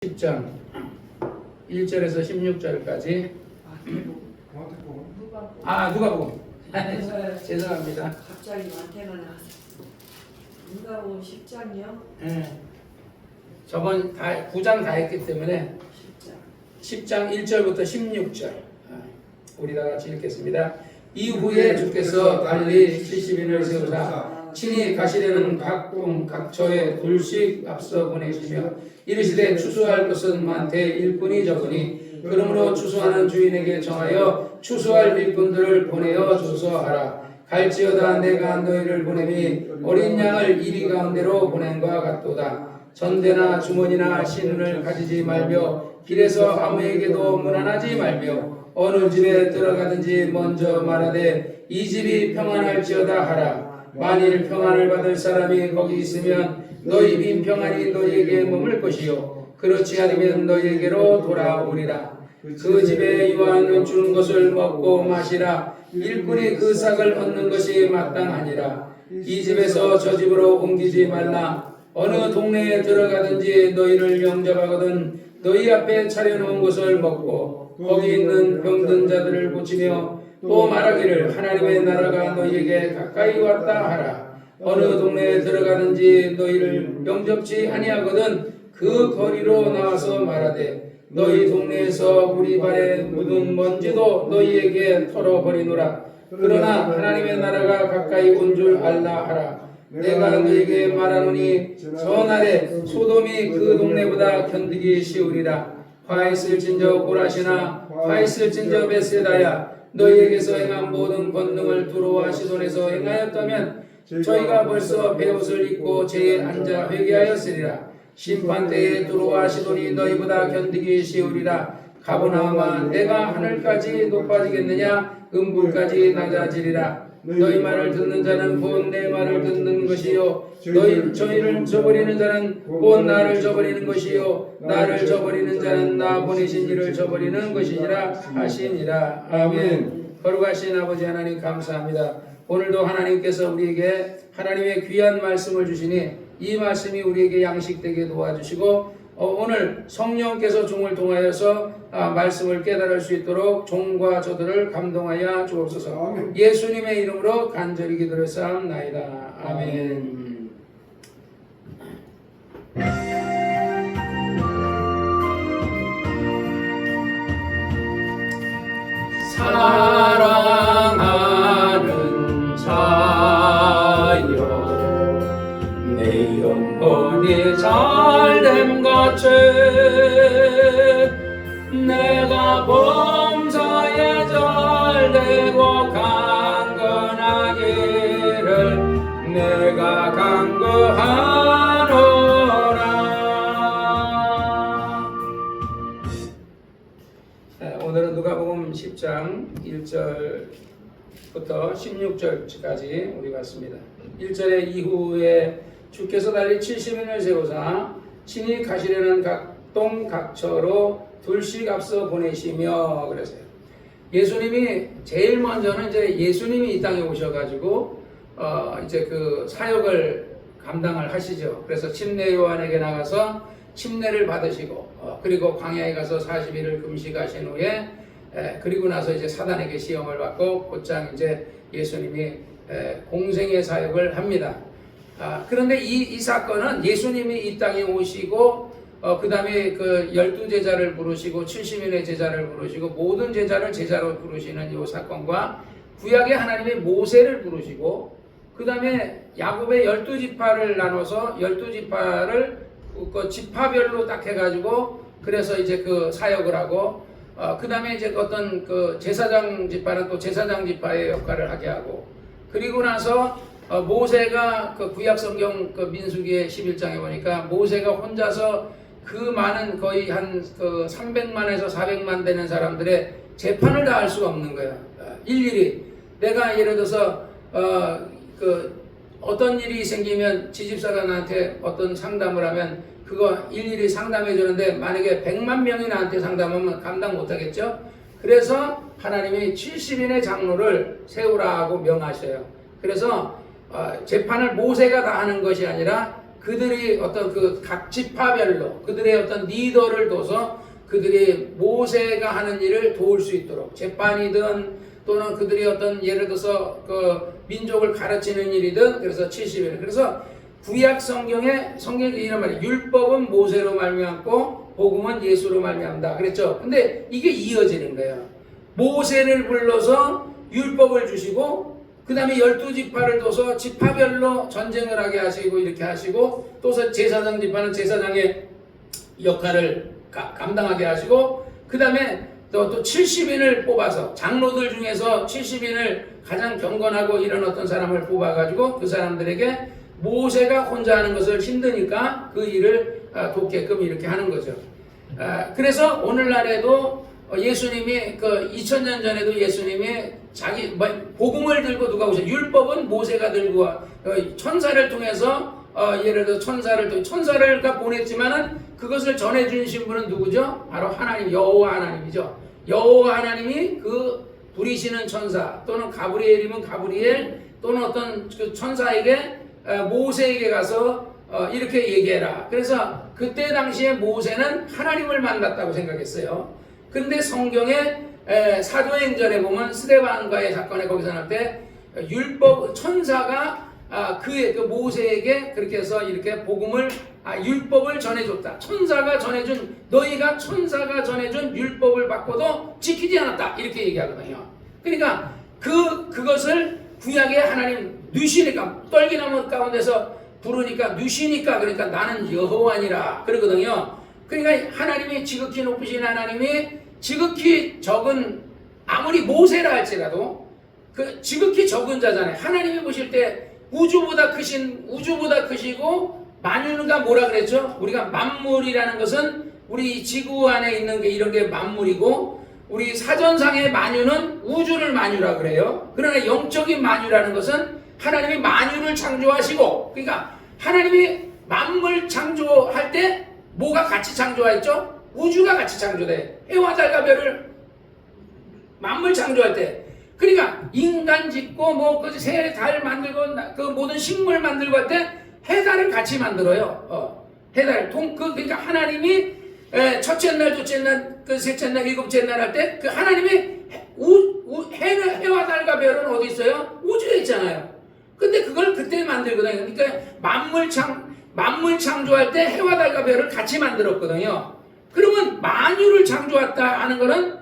10장 1절에서 16절까지. 누가복음. 죄송합니다. 갑자기 안테가 나왔어. 누가복음 10장이요? 네. 저번 9장 다 했기 때문에 10장 1절부터 16절 우리 다 같이 읽겠습니다. 이후에 주께서 달리 70인을 세우사 친히 가시려는 각동 각처에 둘씩 앞서 보내시며 이르시되 추수할 것은 많되 일꾼이 적으니 그러므로 추수하는 주인에게 정하여 추수할 일꾼들을 보내어 줘서 하라. 갈지어다 내가 너희를 보내니 어린 양을 이리 가운데로 보낸과 같도다. 전대나 주머니나 신을 가지지 말며 길에서 아무에게도 문안하지 말며 어느 집에 들어가든지 먼저 말하되 이 집이 평안할지어다 하라. 만일 평안을 받을 사람이 거기 있으면 너희 빈평안이 너희에게 머물 것이요 그렇지 않으면 너희에게로 돌아오리라. 그 집에 유하는 주는 것을 먹고 마시라. 일꾼이 그 삭을 얻는 것이 마땅하니라. 이 집에서 저 집으로 옮기지 말라. 어느 동네에 들어가든지 너희를 영접하거든 너희 앞에 차려놓은 것을 먹고 거기 있는 병든 자들을 고치며 또 말하기를 하나님의 나라가 너희에게 가까이 왔다 하라. 어느 동네에 들어가든지 너희를 영접치 아니하거든 그 거리로 나와서 말하되 너희 동네에서 우리 발에 묻은 먼지도 너희에게 털어버리노라. 그러나 하나님의 나라가 가까이 온 줄 알라 하라. 내가 너희에게 말하노니 저 날에 소돔이 그 동네보다 견디기 쉬우리라. 화 있을진저 고라시나 화 있을진저 베세다야 너희에게서 행한 모든 권능을 두로와 시돈에서 행하였다면 저희가 벌써 베옷을 입고 제에 앉아 회개하였으리라. 심판때에 두로와 시돈이 너희보다 견디기 쉬우리라. 가버나움아 내가 하늘까지 높아지겠느냐 음불까지 낮아지리라. 너희 말을 듣는 자는 곧 내 말을 듣는 것이요 저희를 저버리는 자는 곧 나를 저버리는 것이요 나를 저버리는 자는 나 보내신 이를 저버리는 것이니라 하시니라. 아멘. 거룩하신 아버지 하나님 감사합니다. 오늘도 하나님께서 우리에게 하나님의 귀한 말씀을 주시니 이 말씀이 우리에게 양식되게 도와주시고 오늘 성령께서 종을 통하여서 말씀을 깨달을 수 있도록 종과 저들을 감동하여 주옵소서. 예수님의 이름으로 간절히 기도를 쌓옵나이다. 아멘. 사랑하는 자여 내 영혼이 잘됨 같이 내가 범사에 잘되고 강건하기를 내가 간구하노라. 오늘은 누가복음 10장 1절부터 16절까지 우리 봤습니다. 1절에 이후에 주께서 달리 70인을 세우사 친히 가시려는 각동 각처로 둘씩 앞서 보내시며 그랬어요. 예수님이 제일 먼저는 이제 예수님이 이 땅에 오셔가지고 이제 그 사역을 감당을 하시죠. 그래서 침례 요한에게 나가서 침례를 받으시고 그리고 광야에 가서 40일을 금식하신 후에 그리고 나서 이제 사단에게 시험을 받고 곧장 이제 예수님이 공생의 사역을 합니다. 그런데 이 사건은 예수님이 이 땅에 오시고 그 다음에 그 12제자를 부르시고 70인의 제자를 부르시고 모든 제자를 제자로 부르시는 이 사건과 구약의 하나님의 모세를 부르시고 그 다음에 야곱의 12지파를 나눠서 12지파를 그 지파별로 딱 해가지고 그래서 이제 그 사역을 하고 그 다음에 이제 어떤 그 제사장 지파는 또 제사장 지파의 역할을 하게 하고 그리고 나서 모세가 그 구약 성경 그 민수기의 11장에 보니까 모세가 혼자서 그 많은 거의 한 그 300만에서 400만 되는 사람들의 재판을 다 할 수가 없는 거야. 일일이 내가 예를 들어서 그 어떤 일이 생기면 지집사가 나한테 어떤 상담을 하면 그거 일일이 상담해 주는데 만약에 100만 명이 나한테 상담하면 감당 못 하겠죠. 그래서 하나님이 70인의 장로를 세우라고 명하셔요. 그래서 재판을 모세가 다 하는 것이 아니라 그들이 어떤 그 각 지파별로 그들의 어떤 리더를 둬서 그들이 모세가 하는 일을 도울 수 있도록 재판이든 또는 그들이 어떤 예를 들어서 그 민족을 가르치는 일이든 그래서 70일 그래서 구약 성경에 이런 말이에요. 율법은 모세로 말미암고 복음은 예수로 말미암다 그랬죠. 근데 이게 이어지는 거예요. 모세를 불러서 율법을 주시고 그 다음에 12지파를 둬서 지파별로 전쟁을 하게 하시고 이렇게 하시고 또 제사장 지파는 제사장의 역할을 감당하게 하시고 그 다음에 또 70인을 뽑아서 장로들 중에서 70인을 가장 경건하고 이런 어떤 사람을 뽑아가지고 그 사람들에게 모세가 혼자 하는 것을 힘드니까 그 일을 돕게끔 이렇게 하는 거죠. 그래서 오늘날에도 예수님이 그 2000년 전에도 예수님이 자기 복음을 들고 누가 오셔 율법은 모세가 들고 와 천사를 통해서 예를 들어 천사를 보냈지만은 그것을 전해주신 분은 누구죠? 바로 하나님 여호와 하나님이죠. 여호와 하나님이 그 부리시는 천사 또는 가브리엘이면 가브리엘 또는 어떤 그 천사에게 모세에게 가서 이렇게 얘기해라. 그래서 그때 당시에 모세는 하나님을 만났다고 생각했어요. 근데 성경에 사도행전에 보면 스데반과의 사건에 거기서 나올 때 율법 천사가 그 모세에게 그렇게 해서 이렇게 복음을 율법을 전해줬다. 너희가 천사가 전해준 율법을 받고도 지키지 않았다. 이렇게 얘기하거든요. 그러니까 그것을 구약의 하나님 누시니까 떨기나무 가운데서 부르니까 누시니까 그러니까 나는 여호와니라 그러거든요. 그러니까 하나님이 지극히 높으신 하나님이 지극히 적은 아무리 모세라 할지라도 그 지극히 적은 자잖아요. 하나님이 보실 때 우주보다 크시고 만유가 뭐라 그랬죠? 우리가 만물이라는 것은 우리 지구 안에 있는 게 이런 게 만물이고 우리 사전상의 만유는 우주를 만유라 그래요. 그러나 영적인 만유라는 것은 하나님이 만유를 창조하시고 그러니까 하나님이 만물 창조할 때 뭐가 같이 창조했죠? 우주가 같이 창조돼. 해와 달과 별을 만물 창조할 때 그러니까 인간 짓고 새 달 만들고 그 모든 식물 만들고 할 때 해달을 같이 만들어요. 해달 그러니까 하나님이 첫째 날, 둘째 날, 그 셋째 날, 일곱째 날 할 때 그 하나님이 해와 달과 별은 어디 있어요? 우주에 있잖아요. 근데 그걸 그때 만들거든요. 그러니까 만물 창조할 때 해와 달과 별을 같이 만들었거든요. 그러면 만유를 창조했다 하는 거는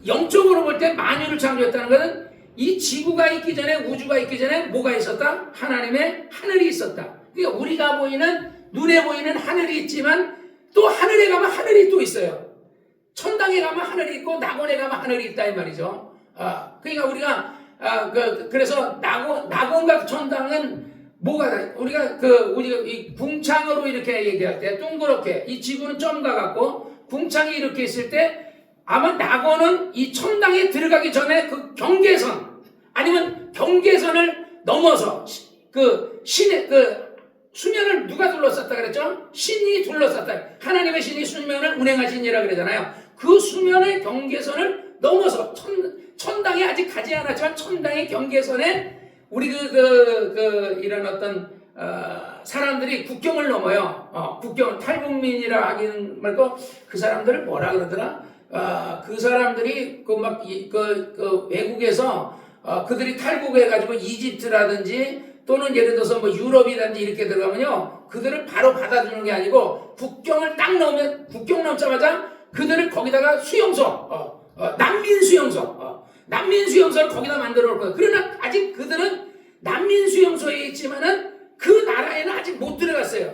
영적으로 볼 때 만유를 창조했다는 거는 이 지구가 있기 전에 우주가 있기 전에 뭐가 있었다? 하나님의 하늘이 있었다. 그러니까 우리가 보이는 눈에 보이는 하늘이 있지만 또 하늘에 가면 하늘이 또 있어요. 천당에 가면 하늘이 있고 낙원에 가면 하늘이 있다 이 말이죠. 그러니까 우리가 그래서 낙원과 천당은 뭐가 우리가 이 궁창으로 이렇게 얘기할 때 동그랗게 이 지구는 점과 같고 궁창이 이렇게 있을 때 아마 낙원은 이 천당에 들어가기 전에 그 경계선 아니면 경계선을 넘어서 그 신의 수면을 누가 둘러쌌다 그랬죠? 신이 둘러쌌다. 하나님의 신이 수면을 운행하시니라 그러잖아요. 그 수면의 경계선을 넘어서 천당에 아직 가지 않았지만 천당의 경계선에 우리 이런 어떤 사람들이 국경을 넘어요. 국경 탈북민이라 하기는 말고 그 사람들을 뭐라 그러더라? 그 사람들이 외국에서 그들이 탈북해가지고 이집트라든지 또는 예를 들어서 유럽이라든지 이렇게 들어가면요 그들을 바로 받아주는 게 아니고 국경을 딱 넘으면 국경 넘자마자 그들을 거기다가 수용소 난민 수용소를 거기다 만들어 놓을 거예요. 그러나 아직 그들은 난민 수용소에 있지만은 그 나라에는 아직 못 들어갔어요.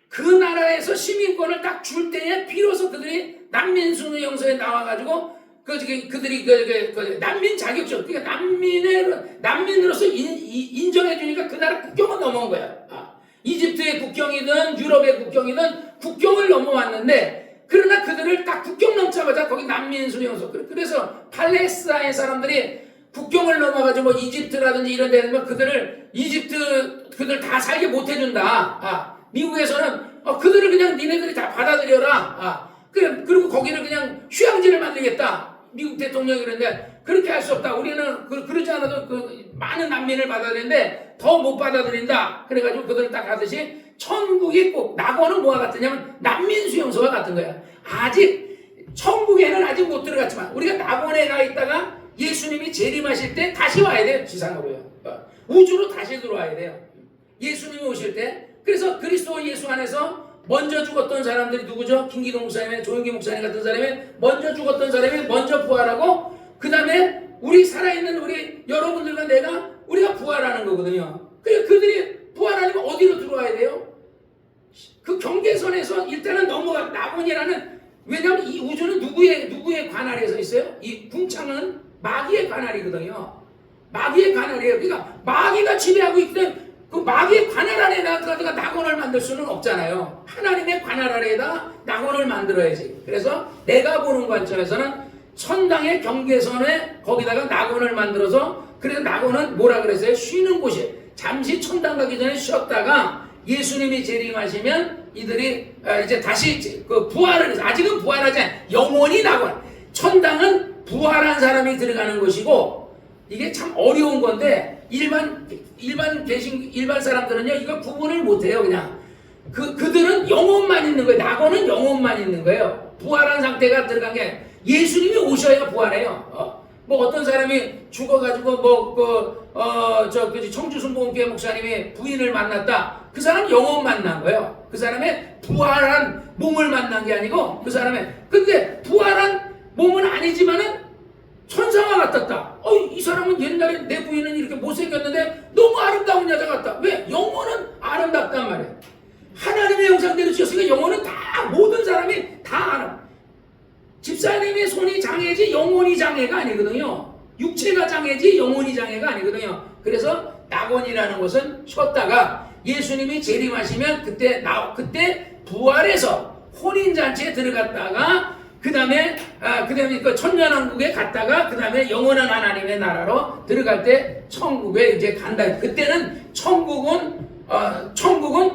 그 나라에서 시민권을 딱 줄 때에 비로소 그들이 난민 수용소에 나와가지고 그들이 난민 자격증 그러니까 난민으로서 인정해 주니까 그 나라 국경을 넘어온 거야. 이집트의 국경이든 유럽의 국경이든 국경을 넘어왔는데 그러나 그들을 딱 국경 넘자마자 거기 난민 수용소 그래서 팔레스타인 사람들이 국경을 넘어가지고 이집트라든지 이런 데 되면 그들 다 살게 못 해준다. 미국에서는 그들을 그냥 니네들이 다 받아들여라. 그리고 거기를 그냥 휴양지를 만들겠다. 미국 대통령이 그랬는데 그렇게 할 수 없다. 우리는 그러지 않아도 많은 난민을 받아들이는데 더 못 받아들인다. 그래가지고 그들을 딱 하듯이 천국이 꼭 낙원은 뭐와 같으냐면 난민 수용소와 같은 거야. 아직 천국에는 아직 못 들어갔지만 우리가 낙원에 가 있다가 예수님이 재림하실 때 다시 와야 돼요. 지상으로요. 우주로 다시 들어와야 돼요. 예수님이 오실 때. 그래서 그리스도 예수 안에서 먼저 죽었던 사람들이 누구죠? 김기동 목사님, 조영기 목사님 같은 사람이 먼저 죽었던 사람이 먼저 부활하고 그 다음에 우리 살아있는 우리 여러분들과 우리가 부활하는 거거든요. 그들이 부활하려면 어디로 들어와야 돼요? 그 경계선에서 일단은 넘어가 낙원이라는, 왜냐하면 이 우주는 누구의 관할에 서 있어요? 이 궁창은 마귀의 관할이거든요. 마귀의 관할이에요. 그러니까 마귀가 지배하고 있기 때문에 그 마귀의 관할 아래에다가 낙원을 만들 수는 없잖아요. 하나님의 관할 아래에다 낙원을 만들어야지. 그래서 내가 보는 관점에서는 천당의 경계선에 거기다가 낙원을 만들어서, 그래서 낙원은 뭐라 그랬어요? 쉬는 곳이. 잠시 천당 가기 전에 쉬었다가 예수님이 재림하시면 이들이 이제 다시 그 부활을 해서, 아직은 부활하지 않아요. 영원히 낙원. 천당은 부활한 사람이 들어가는 것이고, 이게 참 어려운 건데 일반 사람들은요 이거 구분을 못해요. 그냥 그들은 영혼만 있는 거예요. 낙원은 영혼만 있는 거예요. 부활한 상태가 들어간 게, 예수님이 오셔야 부활해요. 뭐 어떤 사람이 죽어가지고 청주순복음교회 목사님이 부인을 만났다. 그 사람 영혼 만난 거예요. 그 사람의 부활한 몸을 만난 게 아니고 그 사람의, 근데 부활한 몸은 아니지만은 천사와 같았다. 이 사람은 옛날에 내 부인은 이렇게 못생겼는데 너무 아름다운 여자 같다. 왜? 영혼은 아름답단 말이에요. 하나님의 형상대로 지었으니까 영혼은 다, 모든 사람이 다 아름. 집사님의 손이 장애지 영혼이 장애가 아니거든요. 육체가 장애지 영혼이 장애가 아니거든요. 그래서 낙원이라는 것은 쉬었다가 예수님이 재림하시면 그때 부활해서 혼인잔치에 들어갔다가 그 다음에 그 천년왕국에 갔다가 그 다음에 영원한 하나님의 나라로 들어갈 때 천국에 이제 간다. 그때는 천국은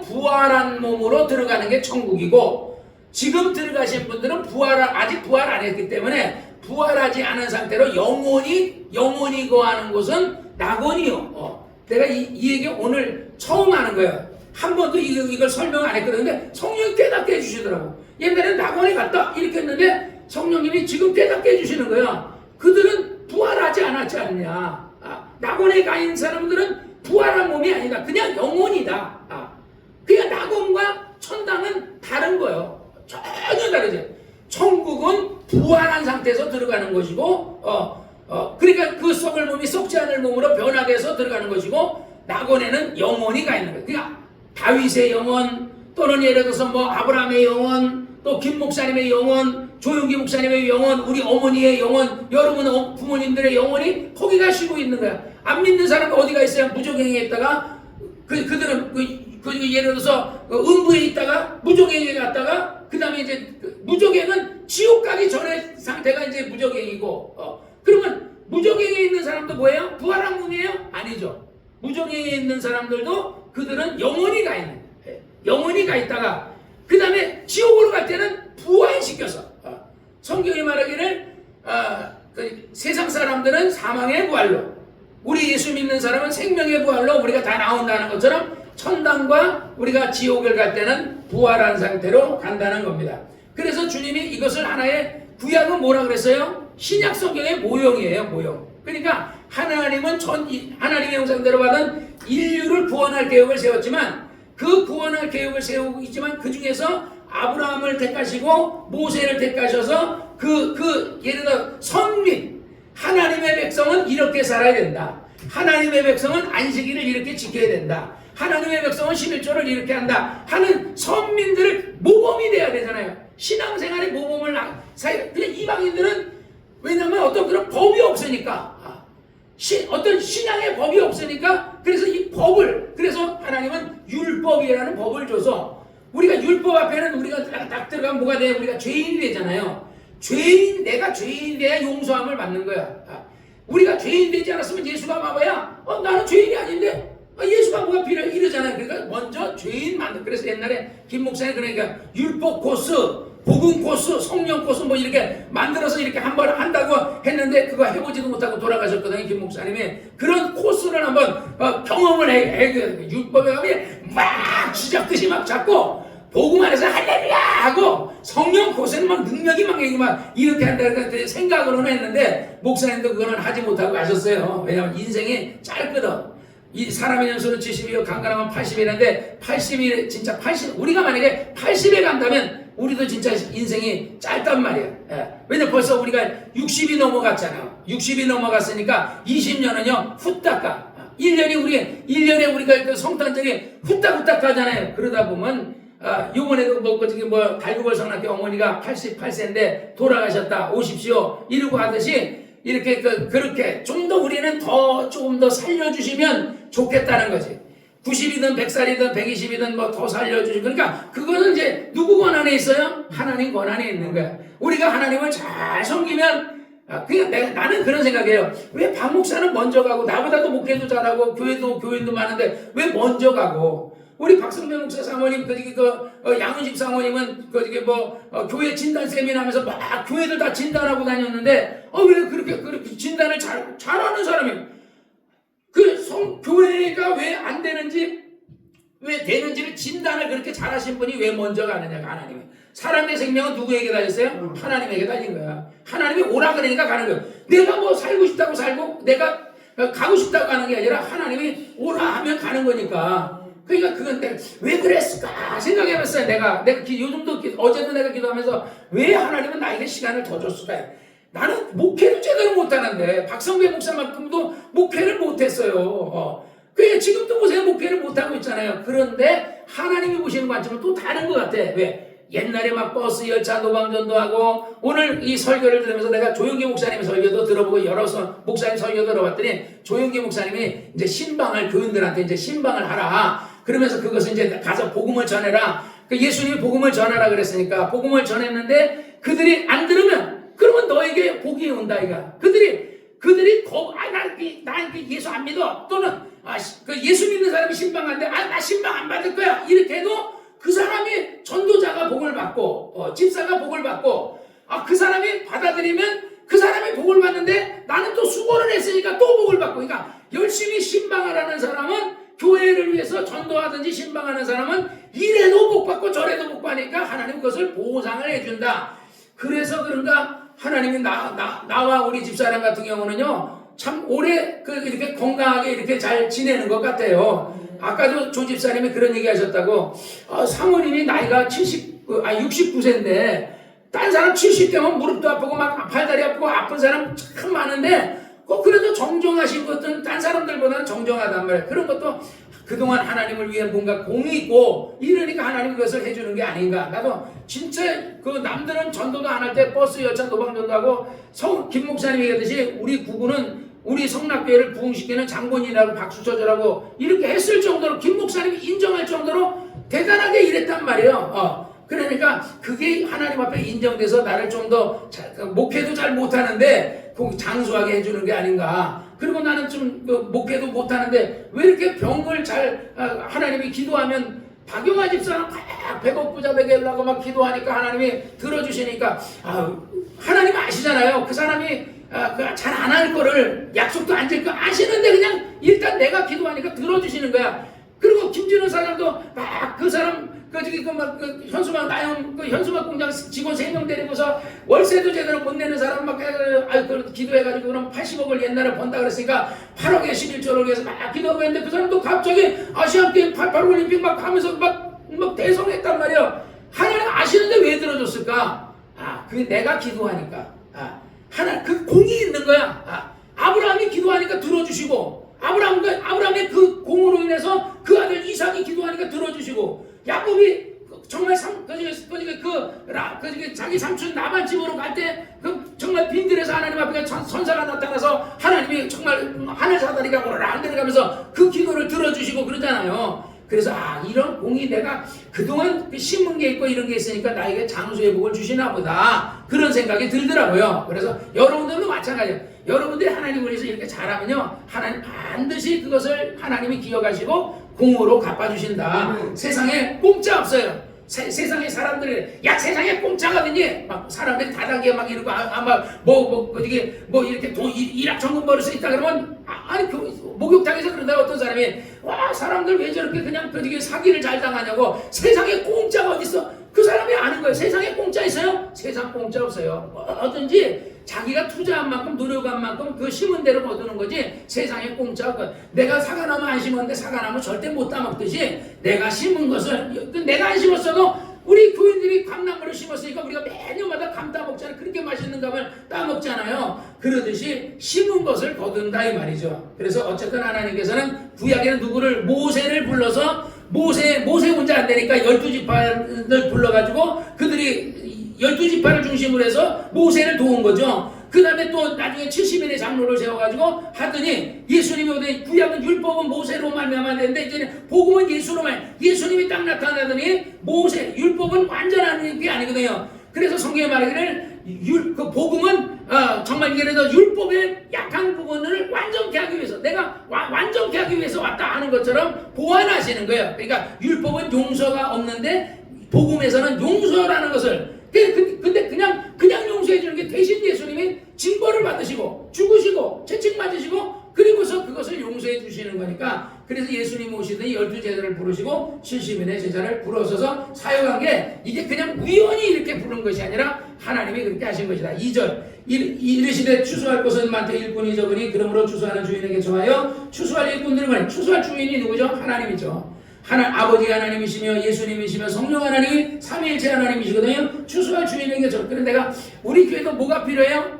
부활한 몸으로 들어가는 게 천국이고, 지금 들어가신 분들은 아직 부활 안 했기 때문에 부활하지 않은 상태로 영원히 거하는 곳은 낙원이요. 내가 이 얘기 오늘 처음 하는 거예요. 한 번도 이걸 설명 안 했거든요. 근데 성령이 깨닫게 해주시더라고. 옛날에는 낙원에 갔다 이렇게 했는데 성령님이 지금 깨닫게 해주시는 거야. 그들은 부활하지 않았지 않냐. 낙원에 가 있는 사람들은 부활한 몸이 아니다. 그냥 영혼이다. 그러니까 낙원과 천당은 다른 거예요. 전혀 다르지. 천국은 부활한 상태에서 들어가는 것이고, 그러니까 그 썩을 몸이 썩지 않을 몸으로 변화돼서 들어가는 것이고, 낙원에는 영혼이 가 있는 거예요. 그러니까 다윗의 영혼, 또는 예를 들어서 뭐 아브라함의 영혼, 또 김 목사님의 영혼, 조용기 목사님의 영혼, 우리 어머니의 영혼, 여러분 부모님들의 영혼이 거기가 쉬고 있는 거야. 안 믿는 사람은 어디가 있어요? 무적행에 있다가 그들은 예를 들어서 음부에 있다가 무적행에 갔다가 그 다음에 이제 무적행은 지옥 가기 전의 상태가 이제 무적행이고, 그러면 무적행에 있는 사람도 뭐예요? 부활한 몸이에요? 아니죠. 무적행에 있는 사람들도 그들은 영혼이 가 있는 거예요. 영혼이 가 있다가 그 다음에 지옥으로 갈 때는 부활시켜서, 성경이 말하기를 세상 사람들은 사망의 부활로, 우리 예수 믿는 사람은 생명의 부활로 우리가 다 나온다는 것처럼 천당과 우리가 지옥을 갈 때는 부활한 상태로 간다는 겁니다. 그래서 주님이 이것을 하나의, 구약은 뭐라 그랬어요? 신약 성경의 모형이에요. 모형. 그러니까 하나님은 하나님의 형상대로 받은 인류를 구원할 계획을 세웠지만, 그 구원할 계획을 세우고 있지만 그 중에서 아브라함을 택하시고 모세를 택하셔서 예를 들어 선민, 하나님의 백성은 이렇게 살아야 된다. 하나님의 백성은 안식일을 이렇게 지켜야 된다. 하나님의 백성은 11조를 이렇게 한다 하는 선민들을 모범이 돼야 되잖아요. 신앙생활의 모범을 그냥 이방인들은, 왜냐하면 어떤 그런 법이 없으니까, 어떤 신앙의 법이 없으니까, 그래서 이 법을, 그래서 하나님은 율법이라는 법을 줘서, 우리가 율법 앞에는 우리가 딱 들어가면 뭐가 돼요? 우리가 죄인이 되잖아요. 내가 죄인이 돼야 용서함을 받는 거야. 우리가 죄인 되지 않았으면 예수가 봐봐야 나는 죄인이 아닌데 예수가 뭐가 필요해 이러잖아요. 그러니까 먼저 죄인 만들. 그래서 옛날에 김 목사님 그러니까 율법 코스 복음 코스, 성령 코스 뭐 이렇게 만들어서 이렇게 한번 한다고 했는데 그거 해보지도 못하고 돌아가셨거든요. 김 목사님이. 그런 코스를 한번 경험을 해. 율법에 가면 막 쥐잡듯이 막 잡고 복음 안에서 할렐루야 하고 성령 코스는 막 능력이 막 이렇게 한다는 생각으로는 했는데 목사님도 그거는 하지 못하고 가셨어요. 왜냐하면 인생이 짧거든. 이 사람의 연수는 70이요 강간하면 80이라는데 80이 진짜 80 우리가 만약에 80에 간다면 우리도 진짜 인생이 짧단 말이야. 예. 왜냐면 벌써 우리가 60이 넘어갔잖아요. 60이 넘어갔으니까 20년은요 후딱 가. 1년에 우리가 그 성탄절이 후딱 가잖아요. 그러다 보면 요번에도 뭐 달구벌 성락교 어머니가 88세인데 돌아가셨다 오십시오 이러고 하듯이 이렇게 그렇게 좀 더 우리는 조금 더 살려주시면 좋겠다는 거지. 90이든 100살이든 120이든 뭐 더 살려주시고 그러니까 그거는 이제 누구 권한에 있어요? 하나님 권한에 있는 거야. 우리가 하나님을 잘 섬기면 나는 그런 생각이에요. 왜 박 목사는 먼저 가고 나보다도 목회도 잘하고 교인도 많은데 왜 먼저 가고 우리 박성배 목사 사모님, 양은식 사모님은, 교회 진단 세미나 하면서 막 교회들 다 진단하고 다녔는데, 왜 그렇게 진단을 잘하는 사람이, 교회가 왜 안 되는지, 왜 되는지를 진단을 그렇게 잘하신 분이 왜 먼저 가느냐가 하나님이. 사람의 생명은 누구에게 달렸어요? 하나님에게 달린 거야. 하나님이 오라 그러니까 가는 거야. 내가 뭐 살고 싶다고 살고, 내가 가고 싶다고 가는 게 아니라 하나님이 오라 하면 가는 거니까. 그러니까 그건 내가 왜 그랬을까 생각해봤어요. 내가 요즘도 어제도 내가 기도하면서 왜 하나님은 나에게 시간을 더 줬을까? 나는 목회를 제대로 못하는데 박성배 목사만큼도 목회를 못했어요. 그러니까 지금도 보세요. 목회를 못하고 있잖아요. 그런데 하나님이 보시는 관점은 또 다른 것 같아. 왜? 옛날에 막 버스 열차 노방전도 하고 오늘 이 설교를 들으면서 내가 조용기 목사님 설교도 들어보고 여러 목사님 설교 들어봤더니 조용기 목사님이 이제 신방을 교인들한테 이제 신방을 하라. 그러면서 그것을 이제 가서 복음을 전해라. 예수님이 복음을 전하라 그랬으니까 복음을 전했는데 그들이 안 들으면 그러면 너에게 복이 온다 이가. 그들이 난 예수 안 믿어. 또는 예수 믿는 사람이 신방한데 나 신방 안 받을 거야. 이렇게 해도 그 사람이 전도자가 복을 받고 집사가 복을 받고 그 사람이 받아들이면 그 사람이 복을 받는데 나는 또 수고를 했으니까 또 복을 받고. 그러니까 열심히 신방을 하는 사람은 교회를 위해서 전도하든지 신방하는 사람은 이래도 복 받고 저래도 복 받으니까 하나님 그것을 보상을 해준다. 그래서 그런가 하나님이 나와 우리 집사람 같은 경우는요 참 오래 이렇게 건강하게 이렇게 잘 지내는 것 같아요. 아까도 조 집사님이 그런 얘기 하셨다고. 사모님이 나이가 69세인데 딴 사람 70대면 무릎도 아프고 막 팔다리 아프고 아픈 사람 참 많은데 그래도 정정하신 것은 딴 사람들보다는 정정하단 말이에요. 그런 것도 그동안 하나님을 위해 뭔가 공이 있고 이러니까 하나님이 그것을 해주는 게 아닌가. 나도 진짜 남들은 전도도 안 할 때 버스 열차 노방전도 하고 김 목사님이 얘기하듯이 우리 구구는 우리 성락교회를 부흥시키는 장본인이라고 박수 쳐주라고 이렇게 했을 정도로 김 목사님이 인정할 정도로 대단하게 일했단 말이에요. 그러니까 그게 하나님 앞에 인정돼서 나를 좀 더 목회도 잘 못하는데 장수하게 해주는 게 아닌가. 그리고 나는 좀 목회도 못하는데 왜 이렇게 병을 잘 하나님이 기도하면 박용화 집사는 막 배고프자 배게려고 막 기도하니까 하나님이 들어주시니까 하나님 아시잖아요. 그 사람이 잘 안 할 거를 약속도 안 질 거 아시는데 그냥 일단 내가 기도하니까 들어주시는 거야. 그리고 김진호 사장도 막 그 사람 현수막 나영 현수막 공장 직원 3명 데리고서 월세도 제대로 못 내는 사람 막 기도해가지고 그럼 80억을 옛날에 번다 그랬으니까 8억에 11조를 위해서 막 기도하고 했는데 그 사람도 갑자기 아시안게임 88올림픽 막 하면서 막 대성했단 말이야. 하나님 아시는데 왜 들어줬을까? 그게 내가 기도하니까. 하나 그 공이 있는 거야. 아브라함이 기도하니까 들어주시고 아브라함의 그 공으로 인해서 그 아들 이삭이 기도하니까 들어주시고 야곱이 정말 자기 삼촌 나반 집으로 갈 때 정말 빈들에서 하나님 앞에 선사가 나타나서 하나님이 정말 하늘 사다리가 오르락 내려가면서 그 기도를 들어주시고 그러잖아요. 그래서 이런 공이 내가 그동안 심은 게 있고 이런 게 있으니까 나에게 장수의 복을 주시나 보다 그런 생각이 들더라고요. 그래서 여러분들도 마찬가지예요. 여러분들이 하나님을 위해서 이렇게 잘하면요 하나님 반드시 그것을 하나님이 기억하시고 공으로 갚아주신다. 세상에 공짜 없어요. 세상의 사람들이 야 세상에 공짜거든요. 막 사람들이 다단계 막 이러고 아마 이게 이렇게 돈 일확천금 벌을 수 있다 그러면 아니 목욕탕에서 그러다가 어떤 사람이 와 사람들 왜 저렇게 그냥 이게 사기를 잘 당하냐고. 세상에 공짜가 어디 있어? 그 사람이 아는 거예요. 세상에 공짜 있어요? 세상 공짜 없어요. 뭐든지 자기가 투자한 만큼 노력한 만큼 그 심은 대로 거두는 거지. 세상에 공짜 없고 내가 사과나무 안 심었는데 사과나무 절대 못 따먹듯이 내가 심은 것을 내가 안 심었어도 우리 교인들이 감나무를 심었으니까 우리가 매년마다 감 따먹잖아요. 그렇게 맛있는 감을 따먹잖아요. 그러듯이 심은 것을 거둔다 이 말이죠. 그래서 어쨌든 하나님께서는 구약에는 누구를 모세를 불러서 모세 혼자 안 되니까 12지파를 불러가지고 그들이 12지파를 중심으로 해서 모세를 도운 거죠. 그 다음에 또 나중에 70인의 장로를 세워가지고 하더니 예수님이 오더니 구약은 율법은 모세로 말미암아 되는데 이제는 복음은 예수로 예수님이 딱 나타나더니 모세 율법은 완전한 게 아니거든요. 그래서 성경에 말하기를 그 복음은 정말 예를 들어 율법의 약한 부분을 완전케 하기 위해서 내가 완전케 하기 위해서 왔다 하는 것처럼 보완하시는 거예요. 그러니까 율법은 용서가 없는데 복음에서는 용서라는 것을 근데 그냥 용서해 주는 게 대신 예수님이 징벌을 받으시고 죽으시고 채찍 맞으시고 그리고서 그것을 용서해 주시는 거니까 그래서 예수님 오시더니 12제자를 부르시고 70인의 제자를 불러서서 사역한 게 이게 그냥 우연히 이렇게 부른 것이 아니라 하나님이 그렇게 하신 것이다. 2절 이르시되 추수할 것은 많되 일꾼이 적으니 그러므로 추수하는 주인에게 청하여 추수할 일꾼들을 말해. 추수할 주인이 누구죠? 하나님이죠. 아버지 하나님이시며 예수님이시며 성령 하나님이 삼위일체 하나님이시거든요. 추수할 주인에게 저. 그런데 내가 우리 교회도 뭐가 필요해요?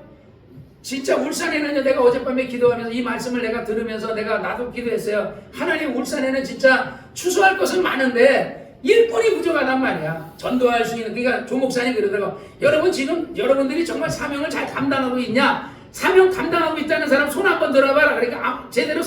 진짜 울산에는요, 내가 어젯밤에 기도하면서 이 말씀을 내가 들으면서 나도 기도했어요. 하나님, 울산에는 진짜 추수할 것은 많은데 일꾼이 부족하단 말이야. 전도할 수 있는. 그러니까 조 목사님 그러더라고. 여러분 지금 여러분들이 정말 사명을 잘 감당하고 있냐? 사명 감당하고 있다는 사람 손 한번 들어봐라. 그러니까 제대로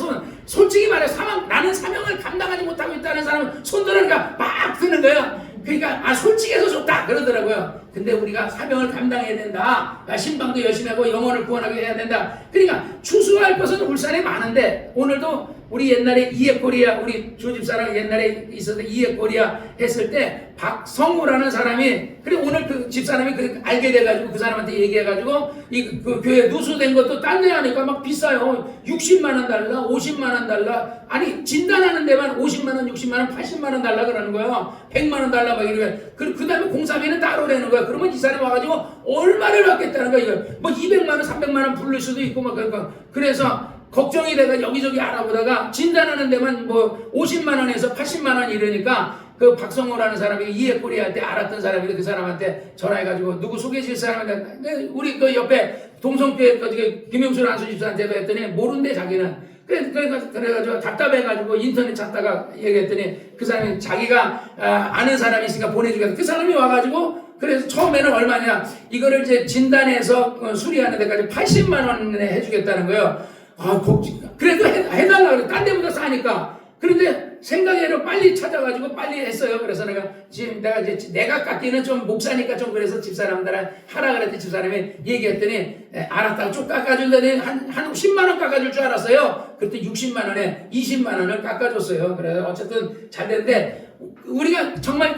솔직히 말해 나는 사명을 감당하지 못하고 있다는 사람은 손 들으니까 막 드는 거야. 그러니까 솔직해서 좋다 그러더라고요. 근데 우리가 사명을 감당해야 된다. 신방도 열심히 하고 영혼을 구원하게 해야 된다. 그러니까 추수할 것은 울산에 많은데 오늘도 우리 옛날에 이에코리아 우리 조집사랑 옛날에 있었던 이에코리아 했을 때 박성우라는 사람이 그래 오늘 그 집사람이 알게 돼가지고 그 사람한테 얘기해가지고 그 교회 누수된 것도 딴 데 하니까 막 비싸요. 60만원 달라 50만원 달라. 아니 진단하는 데만 50만원 60만원 80만원 달라 그러는 거예요. 100만원 달라 막 이러면 그 다음에 공사비는 따로 내는 거야. 그러면 이 사람이 와가지고 얼마를 받겠다는 거야. 이거 뭐 200만원 300만원 부를 수도 있고 막 그러니까 그래서 걱정이 돼가 여기저기 알아보다가 진단하는 데만 뭐 50만원에서 80만원 이러니까 그 박성호라는 사람이 이해꼬리 할 때 알았던 사람이 그 사람한테 전화해가지고 누구 소개해줄 사람인데 우리 그 옆에 동성교회 김용수 안수집사한테도 했더니 모른대 자기는. 그래가지고 답답해가지고 인터넷 찾다가 얘기했더니 그 사람이 자기가 아는 사람이 있으니까 보내주겠다. 그 사람이 와가지고 그래서 처음에는 얼마냐 이거를 이제 진단해서 수리하는 데까지 80만 원에 해주겠다는 거예요. 그래도 해달라고 그래. 딴 데보다 싸니까. 그런데 생각외로 빨리 찾아가지고 빨리 했어요. 그래서 내가 깎기는 좀 목사니까 좀 그래서 집사람들은 하라 그랬더니 집사람이 얘기했더니 알았다고 쭉 깎아준다니 한 10만원 깎아줄 줄 알았어요. 그때 60만원에 20만원을 깎아줬어요. 그래서 어쨌든 잘 됐는데 우리가 정말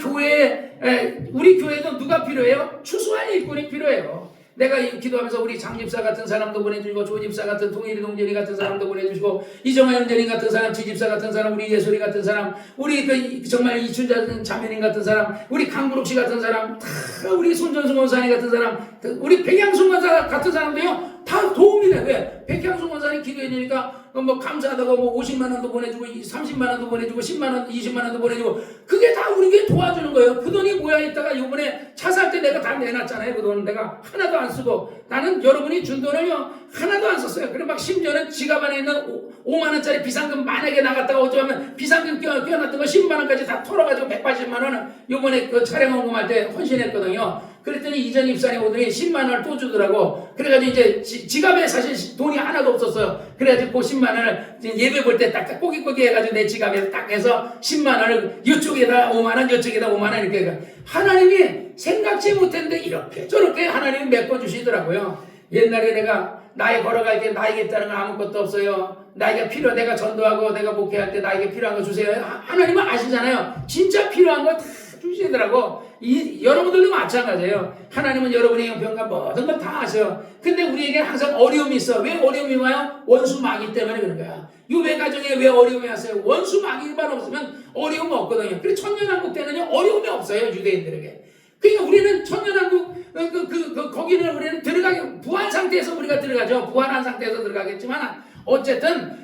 우리 교회도 누가 필요해요? 추수할 일꾼이 필요해요. 내가 기도하면서 우리 장집사 같은 사람도 보내주시고 조집사 같은 동일이 동전이 같은 사람도 보내주시고 이정화 형제님 같은 사람 지집사 같은 사람 우리 예솔이 같은 사람 우리 정말 이춘자 자매님 같은 사람 우리 강구록 씨 같은 사람 다 우리 손전승 원사님 같은 사람 우리 백양순 원사 같은 사람도요 다 도움이 돼. 왜? 백양순 원사님 기도해 주니까 뭐 감사하다고 뭐 50만원도 보내주고 30만원도 보내주고 10만원 20만원도 보내주고 그게 다 우리에게 도와주는 거예요. 그 돈이 모여 있다가 요번에 차 살 때 내가 다 내놨잖아요. 그 돈은 내가 하나도 안 쓰고 나는 여러분이 준 돈을요 하나도 안 썼어요. 그리고 막 심지어는 지갑 안에 있는 5만원짜리 비상금 만약에 나갔다가 어쩌면 비상금 껴놨던 거 10만원까지 다 털어가지고 180만원을 요번에 그 차량 헌금할 때 헌신했거든요. 그랬더니 이전 입사님 오더니 10만원을 또 주더라고. 그래가지고 이제 지갑에 사실 돈이 하나도 없었어요. 그래가지고 그 10만원을 예배 볼 때 딱 꼬깃꼬깃 해가지고 내 지갑에 딱 해서 10만원을 이쪽에다 5만원 이쪽에다 5만원 이렇게 하나님이 생각지 못했는데 이렇게 저렇게 하나님이 메꿔주시더라고요. 옛날에 내가 나에 걸어갈 때 나에게 있다는 건 아무것도 없어요. 나에게 내가 전도하고 내가 목회할 때 나에게 필요한 거 주세요. 하나님은 아시잖아요. 진짜 필요한 거 다 주시더라고. 여러분들도 마찬가지예요. 하나님은 여러분의 형편과 모든 걸 다 아세요. 근데 우리에게 항상 어려움이 있어. 왜 어려움이 와요? 원수 마귀 때문에 그런 거야. 유배 가정에 왜 어려움이 왔어요? 원수 마귀만 없으면 어려움 없거든요. 그래서 천년왕국 때는요 어려움이 없어요, 유대인들에게. 그러니까 우리는 천년왕국 거기는 우리는 들어가게 부활 상태에서 우리가 들어가죠. 부활한 상태에서 들어가겠지만 어쨌든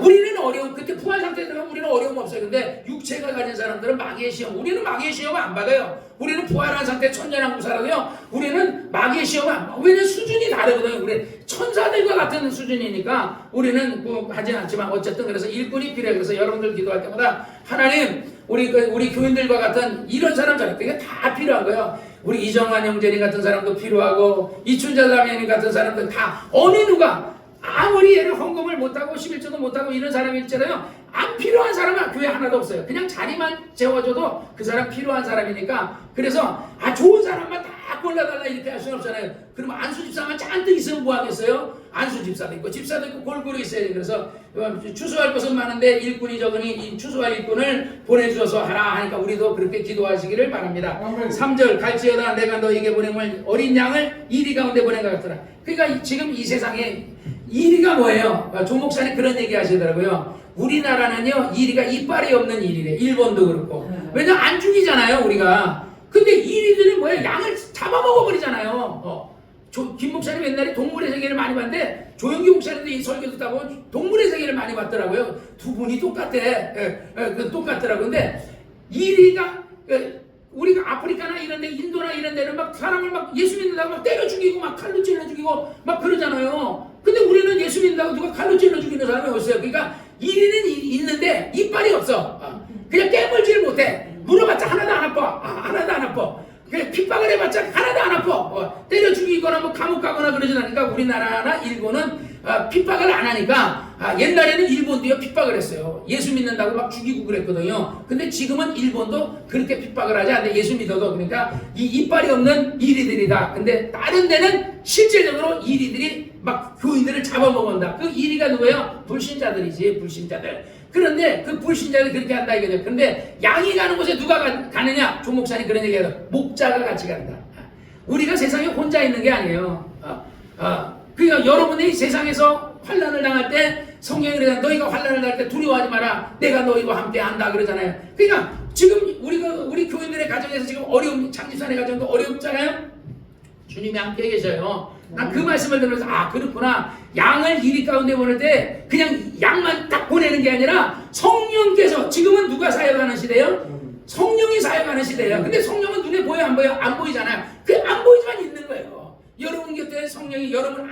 우리는 어려움, 그때 부활 상태에 들어가면 우리는 어려움 없어요. 근데 육체가 가진 사람들은 마귀의 시험, 우리는 마귀의 시험 안 받아요. 우리는 부활한 상태 천년왕국 살아도요 우리는 마귀의 시험 안 받아요. 왜냐면 수준이 다르거든요. 우리 천사들과 같은 수준이니까 우리는 하진 않지만 어쨌든 그래서 일꾼이 필요해요. 그래서 여러분들 기도할 때마다 하나님 우리 교인들과 같은 이런 사람들 그게 다 필요한 거예요. 우리 이정환 형제님 같은 사람도 필요하고 이춘자 자매님 같은 사람들 다 어느 누가 아무리 얘를 헌금을 못하고 11조도 못하고 이런 사람이 있잖아요. 안 필요한 사람은 교회 하나도 없어요. 그냥 자리만 채워줘도 그 사람 필요한 사람이니까. 그래서 좋은 사람만 다 골라달라 이렇게 할 수는 없잖아요. 그러면 안수 집사만 잔뜩 있으면 뭐 하겠어요? 안수 집사도 있고 집사도 있고 골고루 있어야 돼요. 그래서 추수할 것은 많은데 일꾼이 적으니 이 추수할 일꾼을 보내주셔서 하라 하니까 우리도 그렇게 기도하시기를 바랍니다. 3절 갈지어다 내가 너에게 보냄을 어린 양을 이리 가운데 보낸 것 같더라. 그러니까 지금 이 세상에 이리가 뭐예요? 조 목사님 그런 얘기 하시더라고요. 우리나라는요 이리가 이빨이 없는 이리래. 일본도 그렇고. 왜냐면 안 죽이잖아요 우리가. 근데 이리들은 뭐예요? 양을 잡아먹어 버리잖아요. 김 목사님 옛날에 동물의 세계를 많이 봤는데 조영기 목사님도 이 설교 듣다 보면 동물의 세계를 많이 봤더라고요. 두 분이 똑같아. 똑같더라고요. 근데 이리가 우리가 아프리카나 이런 데 인도나 이런 데는 막 사람을 막 예수 믿는다고 막 때려 죽이고 막 칼로 찔러 죽이고 막 그러잖아요. 근데 우리는 예수 믿는다고 누가 칼로 찔러 죽이는 사람이 없어요. 그러니까 이리는 있는데 이빨이 없어. 그냥 깨물질 못해. 물어봤자 하나도 안 아파. 하나도 안 아파. 그냥 핍박을 해봤자 하나도 안 아파. 때려 죽이거나 뭐 감옥 가거나 그러진 않으니까 우리나라나 일본은 핍박을 안 하니까 옛날에는 일본도요 핍박을 했어요. 예수 믿는다고 막 죽이고 그랬거든요. 근데 지금은 일본도 그렇게 핍박을 하지 않는데 예수 믿어도 그러니까 이 이빨이 없는 이리들이다. 근데 다른 데는 실제적으로 이리들이 막 교인들을 잡아먹는다. 그 이리가 누구예요? 불신자들이지, 불신자들. 그런데 그 불신자들이 그렇게 한다 이거죠. 그런데 양이 가는 곳에 누가 가느냐? 조 목사님 그런 얘기해요. 목자가 같이 간다. 우리가 세상에 혼자 있는 게 아니에요. 그러니까 여러분이 세상에서 환난을 당할 때 성경이 그래요. 너희가 환난을 당할 때 두려워하지 마라. 내가 너희와 함께 한다 그러잖아요. 그러니까 지금 우리 교인들의 가정에서 지금 어려움, 장집사의 가정도 어렵잖아요. 주님이 함께 계셔요. 난 그 말씀을 들으면서 그렇구나. 양을 이리 가운데 보낼 때 그냥 양만 딱 보내는 게 아니라 성령께서 지금은 누가 사역하는 시대예요? 성령이 사역하는 시대예요. 근데 성령은 눈에 보여 안 보여? 안 보이잖아요. 그 안 보이지만 있는 거예요. 여러분 곁에 성령이 여러분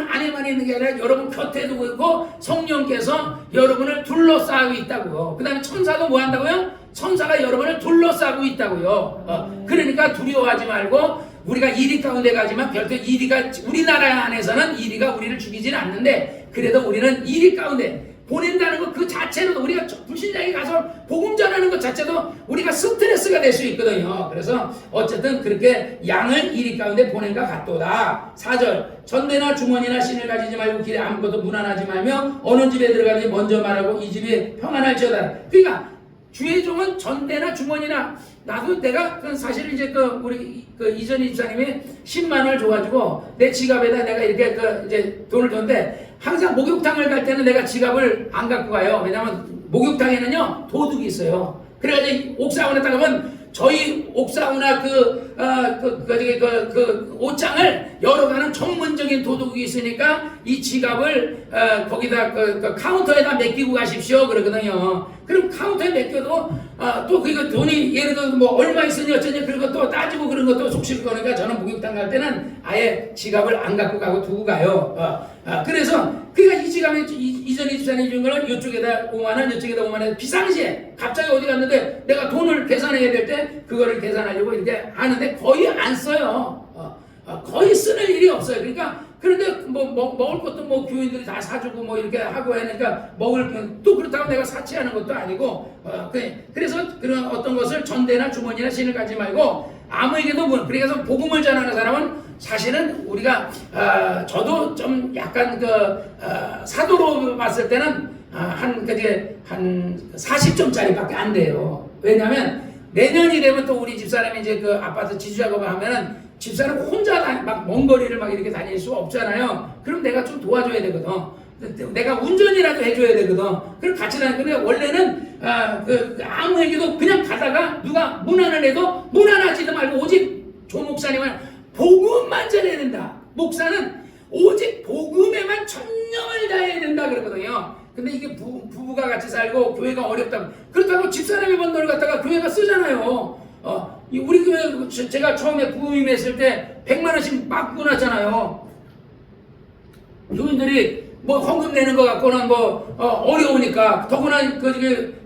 안에만 있는 게 아니라 여러분 곁에도 있고 성령께서 여러분을 둘러싸고 있다고요. 그 다음에 천사도 뭐 한다고요? 천사가 여러분을 둘러싸고 있다고요. 그러니까 두려워하지 말고 우리가 이리 가운데 가지만 별도 이리가 우리나라 안에서는 이리가 우리를 죽이지는 않는데 그래도 우리는 이리 가운데 보낸다는 것 그 자체로도 우리가 불신자에게 가서 복음 전하는 것 자체도 우리가 스트레스가 될 수 있거든요. 그래서 어쨌든 그렇게 양을 이리 가운데 보낸 것 같도다. 4절 전대나 주머니나 신을 가지지 말고 길에 아무것도 무난하지 말며 어느 집에 들어가든지 먼저 말하고 이 집이 평안할지어다. 그러니까 주의 종은 전대나 주머니나 나도 내가 사실 이제 우리 이전희 집사님이 10만 원을 줘가지고 내 지갑에다 내가 이렇게 이제 돈을 줬는데 항상 목욕탕을 갈 때는 내가 지갑을 안 갖고 가요. 왜냐면 목욕탕에는요 도둑이 있어요. 그래가지고 옥사원에 따르면 저희 옥사우나 옷장을 열어가는 전문적인 도둑이 있으니까 이 지갑을 거기다 카운터에다 맡기고 가십시오 그러거든요. 그럼 카운터에 맡겨도 또 그거 돈이 예를 들어 뭐 얼마 있으니 어쩌니 그런 것도 따지고 그런 것도 속실 거니까 저는 목욕탕 갈 때는 아예 지갑을 안 갖고 가고 두고 가요. 그래서 그러니까 이 지갑에 이전에 집사님 준 거는 이쪽에다 5만 원, 이쪽에다 5만 원 비상시에 갑자기 어디 갔는데 내가 돈을 계산해야 될 때 그거를 계산하려고 이렇게 하는데 거의 안 써요. 거의 쓰는 일이 없어요. 그러니까 그런데 먹을 것도 뭐 교인들이 다 사주고 뭐 이렇게 하고 하니까 먹을 또 그렇다고 내가 사치하는 것도 아니고 그래서 그런 어떤 것을 전대나 주머니나 신을 가지 말고 아무에게도 그래서 복음을 전하는 사람은 사실은 우리가 저도 좀 약간 사도로 봤을 때는 한 40점짜리밖에 안 돼요. 왜냐하면 내년이 되면 또 우리 집사람이 이제 그 아파트 지주 작업을 하면은 집사람 혼자 막 먼 거리를 막 이렇게 다닐 수 없잖아요. 그럼 내가 좀 도와줘야 되거든. 내가 운전이라도 해줘야 되거든. 그럼 같이 다니는데 원래는 아무에게도 그냥 가다가 누가 문안을 해도 문안하지도 말고 오직 조 목사님은 복음만 전해야 된다. 목사는 오직 복음에만 천념을 다해야 된다 그러거든요. 근데 이게 부부가 같이 살고 교회가 어렵다. 그렇다고 집사람이 번 돈을 갖다가 교회가 쓰잖아요. 우리 교회 제가 처음에 부임했을 때 100만 원씩 막 끊었잖아요. 교인들이 뭐 헌금 내는 거 갖고는 어려우니까 더구나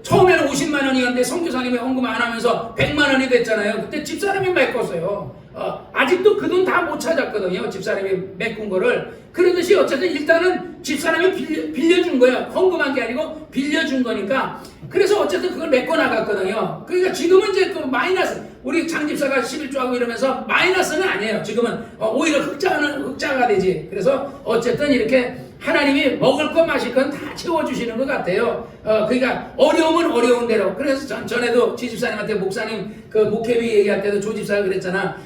처음에는 50만 원이었는데 선교사님이 헌금 안 하면서 100만 원이 됐잖아요. 그때 집사람이 메꿨어요. 아직도 그 돈 다 못 찾았거든요. 집사람이 메꾼 거를. 그러듯이 어쨌든 일단은 집사람이 빌려준 거예요. 헌금한 게 아니고 빌려준 거니까. 그래서 어쨌든 그걸 메꿔 나갔거든요. 그러니까 지금은 이제 그 마이너스, 우리 장집사가 11조하고 이러면서 마이너스는 아니에요. 지금은 오히려 흑자가 되지. 그래서 어쨌든 이렇게 하나님이 먹을 것 마실 건 다 채워주시는 것 같아요. 그러니까 어려움은 어려운 대로. 그래서 전에도 지집사님한테 목사님 그 목회비 얘기할 때도 조집사가 그랬잖아.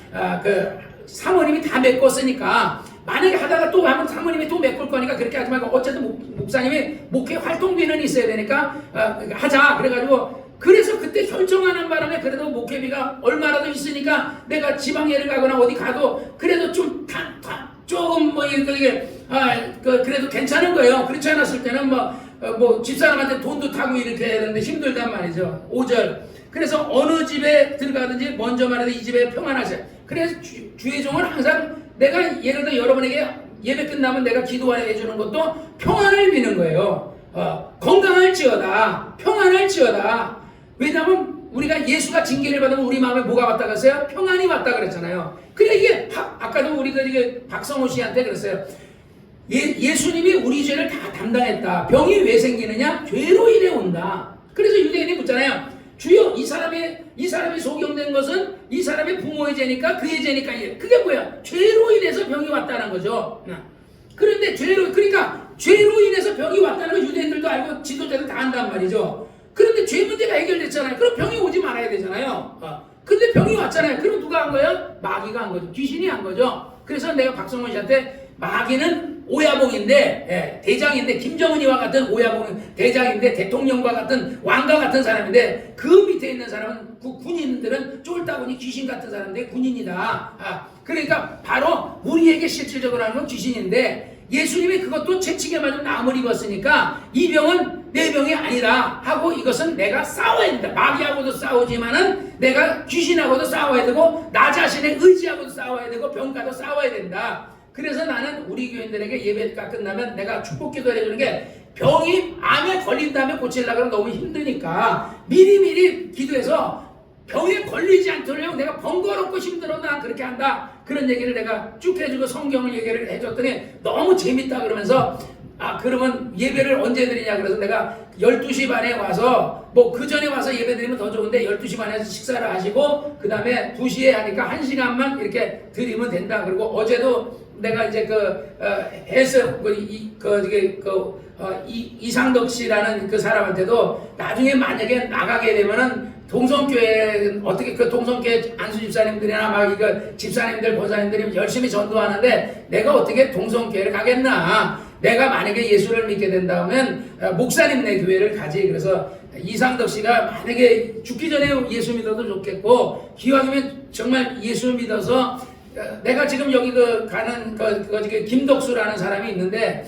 그 사모님이 다 메꿨으니까 만약에 하다가 또 하면 사모님이 또 메꿀 거니까 그렇게 하지 말고 어쨌든 목사님이 목회 활동비는 있어야 되니까 하자. 그래서 그때 결정하는 바람에 그래도 목회비가 얼마라도 있으니까 내가 지방예를 가거나 어디 가도 그래도 좀 조금 그래도 괜찮은 거예요. 그렇지 않았을 때는 집사람한테 돈도 타고 이렇게 해야 되는데 힘들단 말이죠. 5절. 그래서 어느 집에 들어가든지 먼저 말해도 이 집에 평안하세요. 그래서 주의 종은 항상 내가 예를 들어 여러분에게 예배 끝나면 내가 기도해 주는 것도 평안을 비는 거예요. 건강할지어다. 평안할지어다. 왜냐하면 우리가 예수가 징계를 받으면 우리 마음에 뭐가 왔다 갔어요? 평안이 왔다 그랬잖아요. 그러니까 이게 아까도 우리가 이게 박성호 씨한테 그랬어요. 예수님이 우리 죄를 다 담당했다. 병이 왜 생기느냐? 죄로 인해 온다. 그래서 유대인이 묻잖아요. 주여, 이 사람이 소경된 것은 이 사람의 부모의 죄니까 그의 죄니까. 그게 뭐야? 죄로 인해서 병이 왔다는 거죠. 그런데 그러니까 죄로 인해서 병이 왔다는 거 유대인들도 알고 지도자들 다 안단 말이죠. 그런데 죄 문제가 해결됐잖아요. 그럼 병이 오지 말아야 되잖아요. 근데 병이 왔잖아요. 그럼 누가 한 거예요? 마귀가 한 거죠. 귀신이 한 거죠. 그래서 내가 박성원 씨한테 마귀는 오야봉인데, 대장인데, 김정은이와 같은 오야봉 대장인데, 대통령과 같은 왕과 같은 사람인데, 그 밑에 있는 사람은 군인들은 쫄따구니 귀신 같은 사람인데 군인이다. 그러니까 바로 우리에게 실질적으로 하는 건 귀신인데, 예수님이 그것도 채찍에 맞은 나무를 입었으니까 이 병은 내 병이 아니라 하고 이것은 내가 싸워야 된다. 마귀하고도 싸우지만은 내가 귀신하고도 싸워야 되고 나 자신의 의지하고도 싸워야 되고 병과도 싸워야 된다. 그래서 나는 우리 교인들에게 예배가 끝나면 내가 축복 기도를 해주는 게 병이 암에 걸린 다음에 고치려고 하면 너무 힘드니까 미리미리 기도해서 병에 걸리지 않도록 내가 번거롭고 힘들어 난 그렇게 한다. 그런 얘기를 내가 쭉 해주고 성경을 얘기를 해줬더니 너무 재밌다 그러면서 그러면 예배를 언제 드리냐 그래서 내가 12시 반에 와서 그 전에 와서 예배 드리면 더 좋은데 12시 반에 식사를 하시고 그 다음에 2시에 하니까 1시간만 이렇게 드리면 된다. 그리고 어제도 내가 이제 이상덕 씨라는 그 사람한테도 나중에 만약에 나가게 되면은 동성교회 어떻게 동성교회 안수 집사님들이나 막 집사님들 권사님들이 열심히 전도하는데 내가 어떻게 동성교회를 가겠나? 내가 만약에 예수를 믿게 된다면 목사님네 교회를 가지. 그래서 이상덕 씨가 만약에 죽기 전에 예수 믿어도 좋겠고 기왕이면 정말 예수 믿어서 내가 지금 여기 가는 김덕수라는 사람이 있는데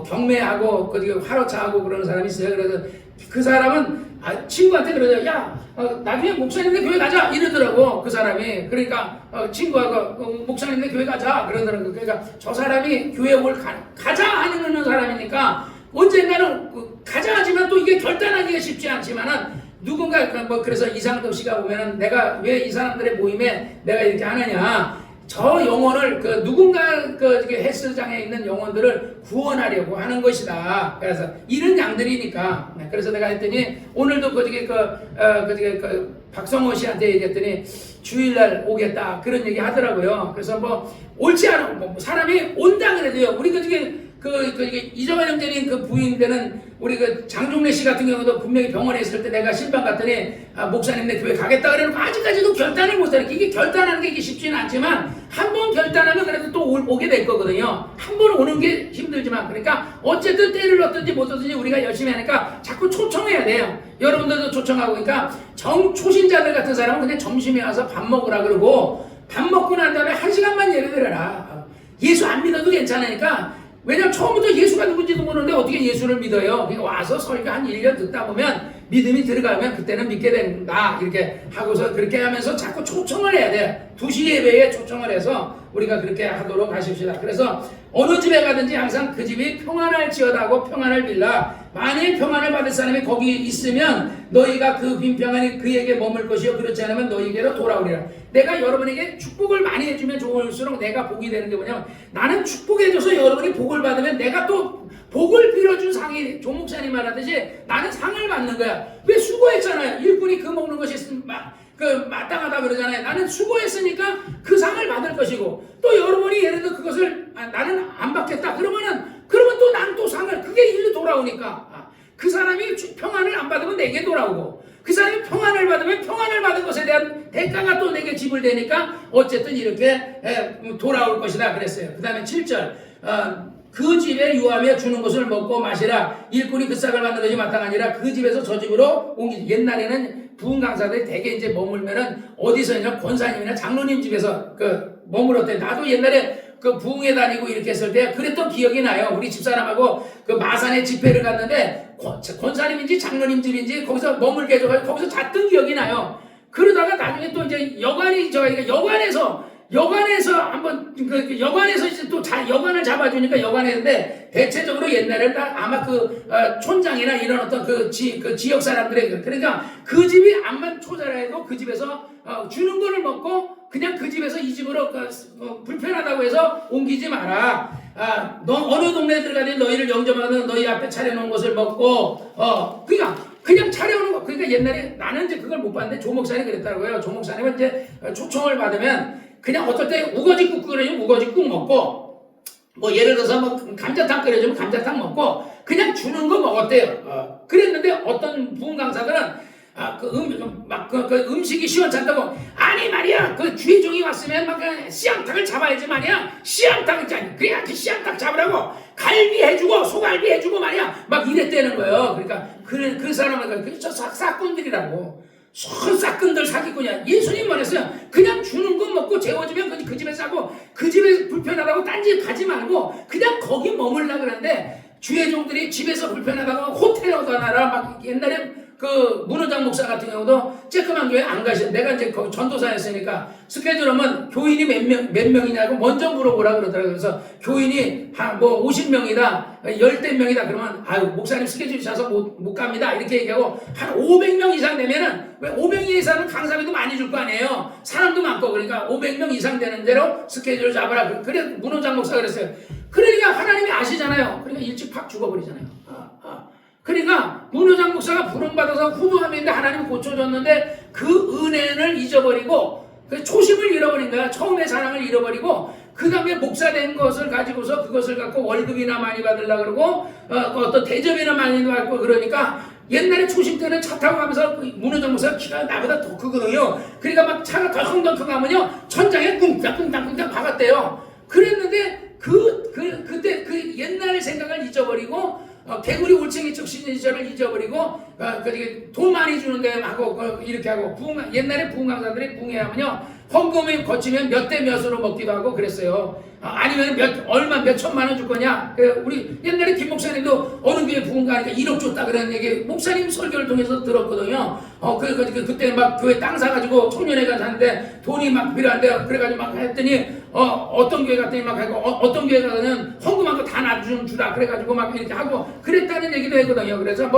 경매하고 화로차하고 그러는 사람이 있어요. 그래서 그 사람은 친구한테 그러죠. 야, 나중에 목사님네 교회 가자 이러더라고 그 사람이. 그러니까 친구하고 목사님네 교회 가자 그러더라고. 그러니까 저 사람이 교회 가자 하는 사람이니까 언젠가는 가자 하지만 또 이게 결단하기가 쉽지 않지만은 누군가 그래서 이상덕 씨가 보면은 내가 왜 이 사람들의 모임에 내가 이렇게 하느냐, 저 영혼을 누군가 헬스장에 있는 영혼들을 구원하려고 하는 것이다. 그래서 이런 양들이니까. 그래서 내가 했더니 오늘도 박성호 씨한테 얘기했더니 주일날 오겠다 그런 얘기 하더라고요. 그래서 뭐 옳지 않아 뭐 사람이 온다 그래도요. 우리 이정환 형제님 그 부인되는 우리 그 장종래 씨 같은 경우도 분명히 병원에 있을 때 내가 신방 갔더니 목사님 내 교회 가겠다 그래놓고 아직까지도 결단을 못하는 이게 결단하는 게 이게 쉽지는 않지만 한 번 결단하면 그래도 또 오게 될 거거든요. 한 번 오는 게 힘들지만 그러니까 어쨌든 때를 얻든지 못 얻든지 우리가 열심히 하니까 자꾸 초청해야 돼요. 여러분들도 초청하고 그러니까 초신자들 같은 사람은 그냥 점심에 와서 밥 먹으라 그러고 밥 먹고 난 다음에 1시간만 예배 드려라. 예수 안 믿어도 괜찮으니까 왜냐면 처음부터 예수가 누군지도 모르는데 어떻게 예수를 믿어요? 그러니까 와서 설교 한 1년 듣다 보면 믿음이 들어가면 그때는 믿게 된다. 이렇게 하고서 그렇게 하면서 자꾸 초청을 해야 돼요. 2시 예배에 초청을 해서 우리가 그렇게 하도록 하십시다. 그래서 어느 집에 가든지 항상 그 집이 평안할지어다고 평안을 빌라. 만일 평안을 받을 사람이 거기 있으면 너희가 그 빈평안이 그에게 머물 것이요 그렇지 않으면 너희에게로 돌아오리라. 내가 여러분에게 축복을 많이 해주면 좋을수록 내가 복이 되는 게 뭐냐면 나는 축복해줘서 여러분이 복을 받으면 내가 또 복을 빌어준 상이 조 목사님 말하듯이 나는 상을 받는 거야. 왜 수고했잖아요. 일꾼이 그 먹는 것이 마땅하다 그러잖아요. 나는 수고했으니까 그 상을 받을 것이고 또 여러분이 예를 들어 그것을 나는 안 받겠다 그러면 또 난 또 상을 그게 일로 돌아오니까 그 사람이 평안을 안 받으면 내게 돌아오고 그 사람이 평안을 받으면 평안을 받은 것에 대한 대가가 또 내게 지불되니까 어쨌든 이렇게 돌아올 것이다 그랬어요. 그 다음에 7절 그 집에 유하며 주는 것을 먹고 마시라. 일꾼이 그 싹을 받는 것이 마땅하니라. 그 집에서 저 집으로 옮기지. 옛날에는 부흥 강사들이 대개 이제 머물면은 어디서냐 권사님이나 장로님 집에서 머물었대. 나도 옛날에 그 부흥회 다니고 이렇게 했을 때 그랬던 기억이 나요. 우리 집사람하고 그 마산에 집회를 갔는데 권사님인지 장로님 집인지 거기서 머물게 해줘가지고 거기서 잤던 기억이 나요. 그러다가 나중에 또 이제 여관에서 한번 여관에서 이제 또 여관을 잡아주니까 여관했는데 대체적으로 옛날에는 아마 촌장이나 이런 어떤 그 지역 사람들의 그러니까 그 집이 암만 초자라해도 그 집에서 주는 거를 먹고 그냥 그 집에서 이 집으로 불편하다고 해서 옮기지 마라. 너 어느 동네에 들어가든 너희를 영접하는 너희 앞에 차려놓은 것을 먹고 그냥 차려오는 거. 그러니까 옛날에 나는 이제 그걸 못 봤는데 조 목사님이 그랬더라고요. 조 목사님은 이제 초청을 받으면 그냥 어떨 때 우거지국 끓여주면 우거지국 먹고 뭐 예를 들어서 뭐 감자탕 끓여주면 감자탕 먹고 그냥 주는 거 먹었대요. 그랬는데 어떤 부흥 강사들은 음식이 시원찮다고 아니 말이야 그 주의종이 왔으면 막 씨암탉을 잡아야지 말이야 씨암탉 있잖아 그래야지 씨암탉 잡으라고 갈비 해주고 소갈비 해주고 말이야 막 이랬다는 거예요. 그러니까 그 사람은 저 싹꾼들이라고 싹꾼들 사기꾼이야. 예수님 말했어요. 그냥 주는 거 먹고 재워주면 그 집에 싸고 그 집에 불편하다고 딴 집 가지 말고 그냥 거기 머물라 그러는데 주의 종들이 집에서 불편하다고 호텔에 가나라 막 옛날에 그 문호장 목사 같은 경우도 쬐끄만 교회 안 가시. 내가 이제 전도사였으니까 스케줄하면 교인이 몇 명이냐고 먼저 물어보라 그러더라고요. 그래서 교인이 뭐 50명이다, 10대 명이다 그러면 목사님 스케줄이 차서 못 갑니다 이렇게 얘기하고 한 500명 이상 되면은 왜 500명 이상은 강사비도 많이 줄 거 아니에요. 사람도 많고 그러니까 500명 이상 되는 대로 스케줄 잡아라. 그래 문호장 목사 그랬어요. 그러니까 하나님이 아시잖아요. 그러니까 일찍 팍 죽어버리잖아요. 그러니까 문호장 목사가 부름받아서 후두함인데 하나님이 고쳐줬는데 그 은혜를 잊어버리고 그 초심을 잃어버린 거야. 처음의 사랑을 잃어버리고 그 다음에 목사 된 것을 가지고서 그것을 갖고 월급이나 많이 받으려고 그러고 어떤 대접이나 많이 받고 그러니까 옛날에 초심 때는 차 타고 가면서 문호장 목사가 키가 나보다 더 크거든요. 그러니까 막 차가 덜컹덜컹 가면요 천장에 꿍짝꿍짝꿍짝 박았대요. 그랬는데 그때 그 옛날 생각을 잊어버리고 개구리 올챙이 쪽 시절을 잊어버리고 돈 많이 주는데 하고 이렇게 하고 옛날에 부흥 강사들이 부흥회하면요 헌금이 거치면 몇 대 몇으로 먹기도 하고 그랬어요. 아니면 몇 천만 원 줄 거냐. 우리 옛날에 김 목사님도 어느 교회 부흥 가니까 1억 줬다 그런 얘기 목사님 설교를 통해서 들었거든요. 그때 막 교회 땅 사가지고 청년회 가서 하는데 돈이 막 필요한데 그래가지고 막 했더니 어떤 교회 갔더니 막 하고 어떤 교회 가서는 헌금한 거 다 나 주라 그래가지고 막 이렇게 하고 그랬다는 얘기도 했거든요. 그래서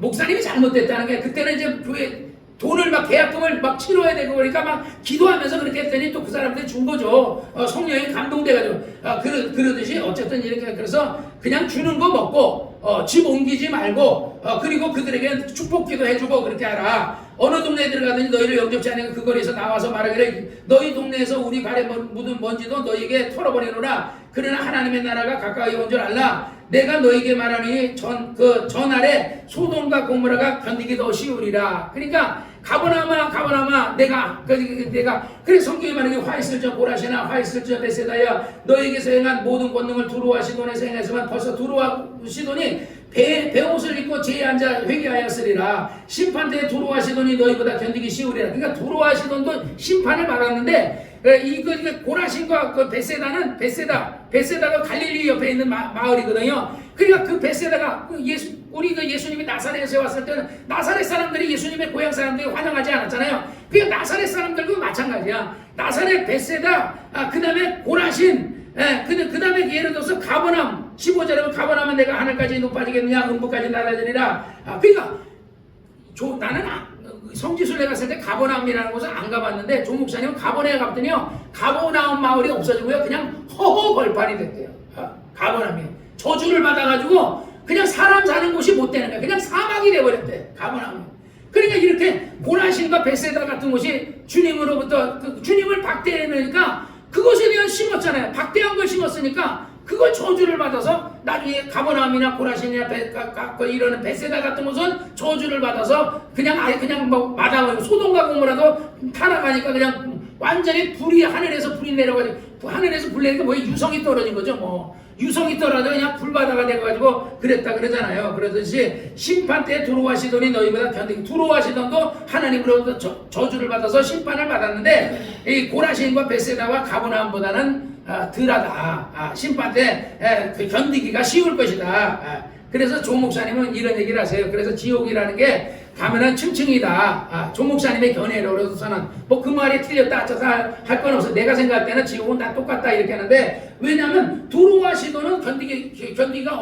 목사님이 잘못됐다는 게 그때는 이제 교회 돈을 막 계약금을 막 치러야 되고 그러니까 막 기도하면서 그렇게 했더니 또 그 사람들이 준 거죠. 성령이 감동돼가지고 그러듯이 어쨌든 이렇게 그래서 그냥 주는 거 먹고 집 옮기지 말고 그리고 그들에게 축복기도 해주고 그렇게 하라. 어느 동네에 들어가더니 너희를 영접치 않으니까 그 거리에서 나와서 말하기를 너희 동네에서 우리 발에 묻은 먼지도 너희에게 털어버리노라. 그러나 하나님의 나라가 가까이 온 줄 알라. 내가 너희에게 말하니 전날에 소돔과 고모라가 견디기 더 쉬우리라. 그러니까 가버나마 내가 그래서 성경에 말하기 화이슬저 고라시나 화이슬저 베세다야 너희에게서 행한 모든 권능을 두로와 시돈에서 행했으면 벌써 두로와 시돈이 베옷을 입고 제에 앉아 회개하였으리라. 심판대에 두로와 시돈이 너희보다 견디기 쉬우리라. 그러니까 두로와 시돈도 심판을 받았는데 이거 고라신과 그 베세다가 갈릴리 옆에 있는 마을이거든요. 그러니까 그 베세다가 우리 예수님이 나사렛에 왔을 때는 나사렛 사람들이 예수님의 고향 사람들이 환영하지 않았잖아요. 그러니까 나사렛 사람들도 마찬가지야. 나사렛, 베세다, 그 다음에 고라신, 그 다음에 예를 들어서 가버남 15절에 가버나면 내가 하늘까지 높아지겠느냐 음부까지 낮아지리라. 그러니까 나는 성지순례 갔을 때 가버나움이라는 곳은 안 가봤는데 조 목사님은 가버나움에 갔더니요 가버나움 마을이 없어지고요 그냥 허허 벌판이 됐대요. 가버나움이 저주를 받아가지고 그냥 사람 사는 곳이 못 되는 거야. 그냥 사막이 돼버렸대 가버나움이. 그러니까 이렇게 고라신과 베세다 같은 곳이 주님으로부터 주님을 박대하니까 그것에 대한 심었잖아요. 박대한 걸 심었으니까 그걸 저주를 받아서 나중에 가버나움이나 고라신이나 이런 베세다 같은 곳은 저주를 받아서 그냥 아예 그냥 뭐 마당을 소돔과 고모라도 타락하니까 그냥 완전히 불이 하늘에서 불이 내려가지고 하늘에서 불 내니까 뭐 유성이 떨어진 거죠. 뭐 유성이 떨어져 그냥 불바다가 돼가지고 그랬다 그러잖아요. 그러듯이 심판 때 두로와 시돈이 너희보다 견디기. 두로와 시돈도 하나님으로부터 저주를 받아서 심판을 받았는데 이 고라신과 베세다와 가버나움보다는 덜하다. 심판 때 견디기가 쉬울 것이다. 그래서 조 목사님은 이런 얘기를 하세요. 그래서 지옥이라는 게 가면은 층층이다. 조 목사님의 견해로서는 뭐 그 말이 틀렸다 할 건 없어. 내가 생각할 때는 지옥은 다 똑같다 이렇게 하는데 왜냐하면 두로와 시돈은 견디기가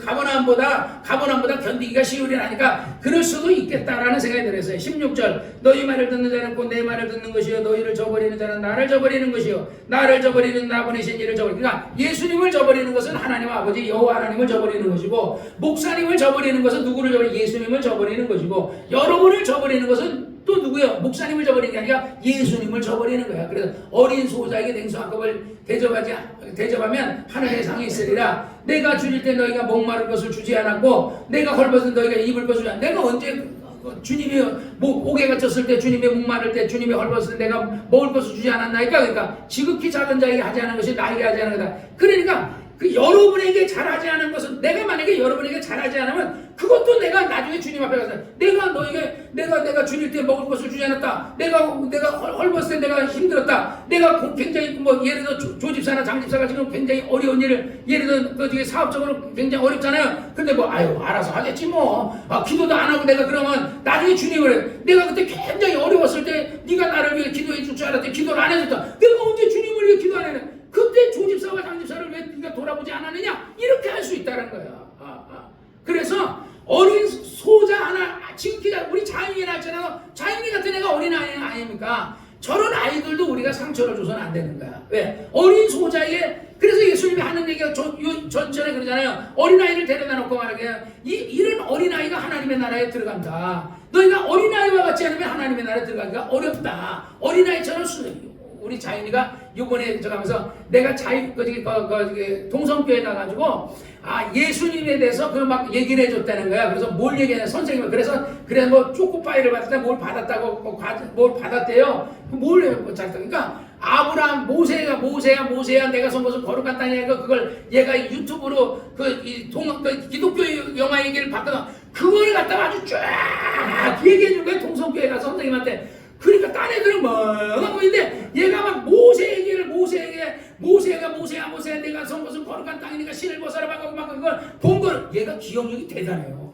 가버나움보다 견디기가 쉬우리라니까 그럴 수도 있겠다라는 생각이 들었어요. 16절 너희 말을 듣는 자는 곧 내 말을 듣는 것이요 너희를 저버리는 자는 나를 저버리는 것이요 나를 저버리는 나 보내신 이를 저버리는. 그러니까 예수님을 저버리는 것은 하나님 아버지 여호와 하나님을 저버리는 것이고 목사님을 저버리는 것은 누구를 저버리는 예수님을 저버리는 것이고 여러분을 저버리는 것은 또 누구요? 목사님을 저버리는 게 아니라 예수님을 저버리는 거야. 그래서 어린 소자에게 냉수 한 컵을 대접하면 하늘의 상이 있으리라. 내가 줄일 때 너희가 목마른 것을 주지 않았고 내가 헐벗은 너희가 입을 것을 주지 않았고 내가 언제 주님이 목에 갇혔을 때 주님이 목마를 때 주님이 헐벗을 때 내가 먹을 것을 주지 않았나이까. 그러니까 지극히 작은 자에게 하지 않은 것이 나에게 하지 않은 거다. 그러니까 여러분에게 잘하지 않은 것은 내가 만약에 여러분에게 잘하지 않으면 그것도 내가 나중에 주님 앞에 가서 내가 줄일 때 먹을 것을 주지 않았다. 내가 헐벗을 때 내가 힘들었다. 내가 굉장히 뭐 예를 들어 조집사나 장집사가 지금 굉장히 어려운 일을 예를 들어 사업적으로 굉장히 어렵잖아요. 근데 뭐 알아서 하겠지 뭐. 기도도 안 하고 내가 그러면 나중에 주님을 내가 그때 굉장히 어려웠을 때 네가 나를 위해 기도해 줄 줄 알았더니 기도를 안 해줬다. 내가 언제 주님을 위해 기도 안 했냐? 그때 조집사와 장집사를 왜 네가 돌아보지 않았느냐? 이렇게 할 수 있다는 거야. 그래서 어린 소자 하나 지금 우리 자연이 낳잖아요. 자연이 같은 애가 어린 아이 아닙니까? 저런 아이들도 우리가 상처를 줘서는 안 되는 거야. 왜? 어린 소자에게 그래서 예수님이 하는 얘기가 전전에 그러잖아요. 어린아이를 데려다 놓고 말하게 이런 어린아이가 하나님의 나라에 들어간다. 너희가 어린아이와 같지 않으면 하나님의 나라에 들어가기가 어렵다. 어린아이처럼 우리 자연이가 요번에 가면서 내가 동성교회 가가지고 예수님에 대해서 막 얘기를 해줬다는 거야. 그래서 뭘 얘기하냐 선생님은 그래서 뭐 초코파이를 받았다 뭘 받았다고 뭘 받았대요. 뭘 그러니까 아브라함 모세야 내가 선 것은 거룩한 땅이니까 그걸 얘가 유튜브로 기독교 영화 얘기를 봤거든. 그걸 갖다가 아주 쫙 얘기해 준 거야. 동성교회 가서 선생님한테. 그러니까 딴 애들은 멍하고 있는데 얘가 막 모세 얘기를 모세야 내가 선 것은 거룩한 땅이니까 신을 벗어라 막 그걸 본 걸 얘가 기억력이 대단해요.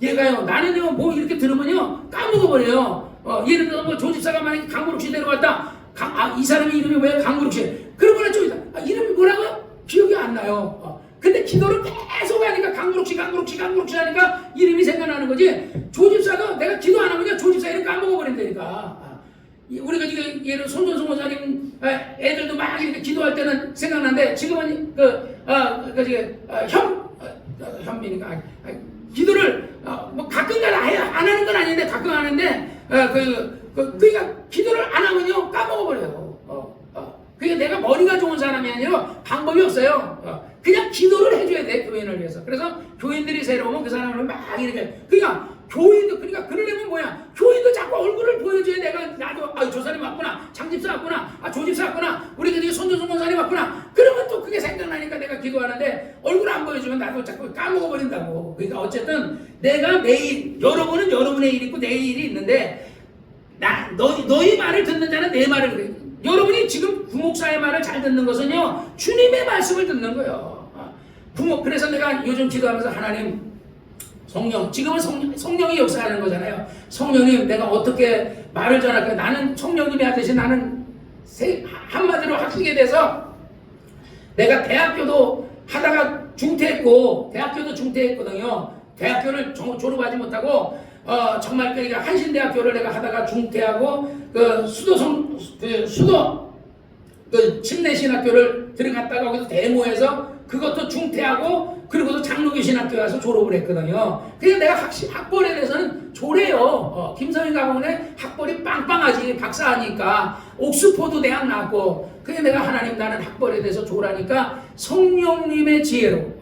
얘가요 나는요 뭐 이렇게 들으면요 까먹어버려요. 예를 들어서 뭐 조집사가 만약에 강구룩씨 데려왔다. 이 사람의 이름이 뭐야? 강구룩씨. 그러면 좀 이름이 뭐라고요? 기억이 안 나요. 근데 기도를 계속 하니까 강구룩씨 하니까 이름이 생각나는 거지. 조집사도 내가 기도 안 하면 조집사 이름 까먹어버린다니까. 우리가 지금 예를 손전성 원사님 애들도 막 이렇게 기도할 때는 생각나는데 지금은 현민이가 기도를 뭐 가끔가다 안 하는 건 아닌데 가끔 하는데 그러니까 기도를 안 하면요 까먹어버려요. 그러니까 내가 머리가 좋은 사람이 아니라 방법이 없어요. 그냥 기도를 해줘야 돼, 교인을 위해서. 그래서 교인들이 새로우면 그 사람을 막 이렇게. 그러니까 교인도, 그러니까 그러려면 뭐야? 교인도 자꾸 얼굴을 보여줘야 내가, 나도, 저 사람이 왔구나. 장집사 왔구나. 조집사 왔구나. 우리 교회 손조선 권사님 왔구나. 그러면 또 그게 생각나니까 내가 기도하는데 얼굴 안 보여주면 나도 자꾸 까먹어버린다고. 그러니까 어쨌든 내가 내일, 여러분은 여러분의 일이 있고 내 일이 있는데 너희 말을 듣는 자는 내 말을 그래. 여러분이 지금 부목사의 말을 잘 듣는 것은요 주님의 말씀을 듣는 거예요. 그래서 내가 요즘 기도하면서 하나님 성령, 지금은 성령이 역사하는 거잖아요. 성령님 내가 어떻게 말을 전할까요? 나는 성령님이 하듯이 나는 한마디로 학식에 대해서 내가 대학교도 하다가 중퇴했고 대학교도 중퇴했거든요. 대학교를 졸업하지 못하고 정말 그러니까 한신대학교를 내가 하다가 중퇴하고 수도 침례신학교를 들어갔다가 거기서 데모해서 그것도 중퇴하고 그리고도 장로교신학교 가서 졸업을 했거든요. 그래서 내가 학벌에 대해서는 조례요. 김성인 가문에 학벌이 빵빵하지. 박사하니까 옥스포드 대학 나왔고. 그래서 내가 하나님 나는 학벌에 대해서 조라니까 성령님의 지혜로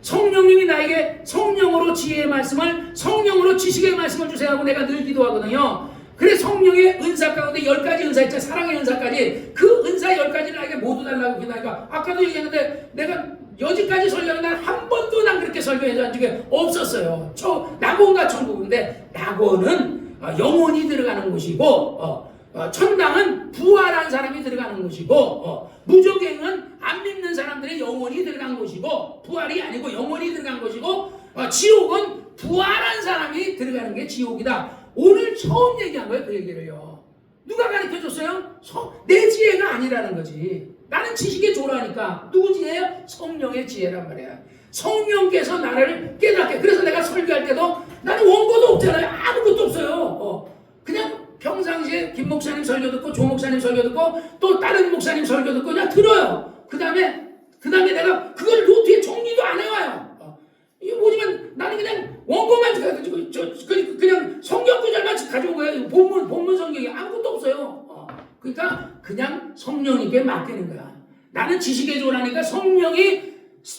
성령님이 나에게 성령으로 지혜의 말씀을 성령으로 지식의 말씀을 주세요 하고 내가 늘 기도하거든요. 그래 성령의 은사 가운데 10가지 은사 있죠. 사랑의 은사까지 그 은사 10가지를 나에게 모두 달라고 기도하니까 아까도 얘기했는데 내가 여지까지 설교는 난 한 번도 난 그렇게 설교한 적이 없었어요. 낙원과 천국인데 낙원은 영혼이 들어가는 곳이고 천당은 부활한 사람이 들어가는 곳이고 무저갱은 안 믿는 사람들의 영혼이 들어간 곳이고 부활이 아니고 영혼이 들어간 곳이고 지옥은 부활한 사람이 들어가는 게 지옥이다. 오늘 처음 얘기한 거예요. 그 얘기를요. 누가 가르쳐줬어요? 내 지혜가 아니라는 거지. 나는 지식의 조라니까. 누구 지혜야? 성령의 지혜란 말이야. 성령께서 나를 깨닫게. 그래서 내가 설교할 때도 나는 원고도 없잖아요. 아무것도 없어요. 그냥 평상시에 김 목사님 설교 듣고 조 목사님 설교 듣고 또 다른 목사님 설교 듣고 그냥 들어요. 그 다음에 내가 그걸 노트에 정리도 안 해와요. 이게 뭐지만 나는 그냥 원고만 그냥 성경 구절만 가져온 거예요. 본문 성경이 아무것도 없어요. 그러니까 그냥 성령님께 맡기는 거야. 나는 지식의 조라니까 성령이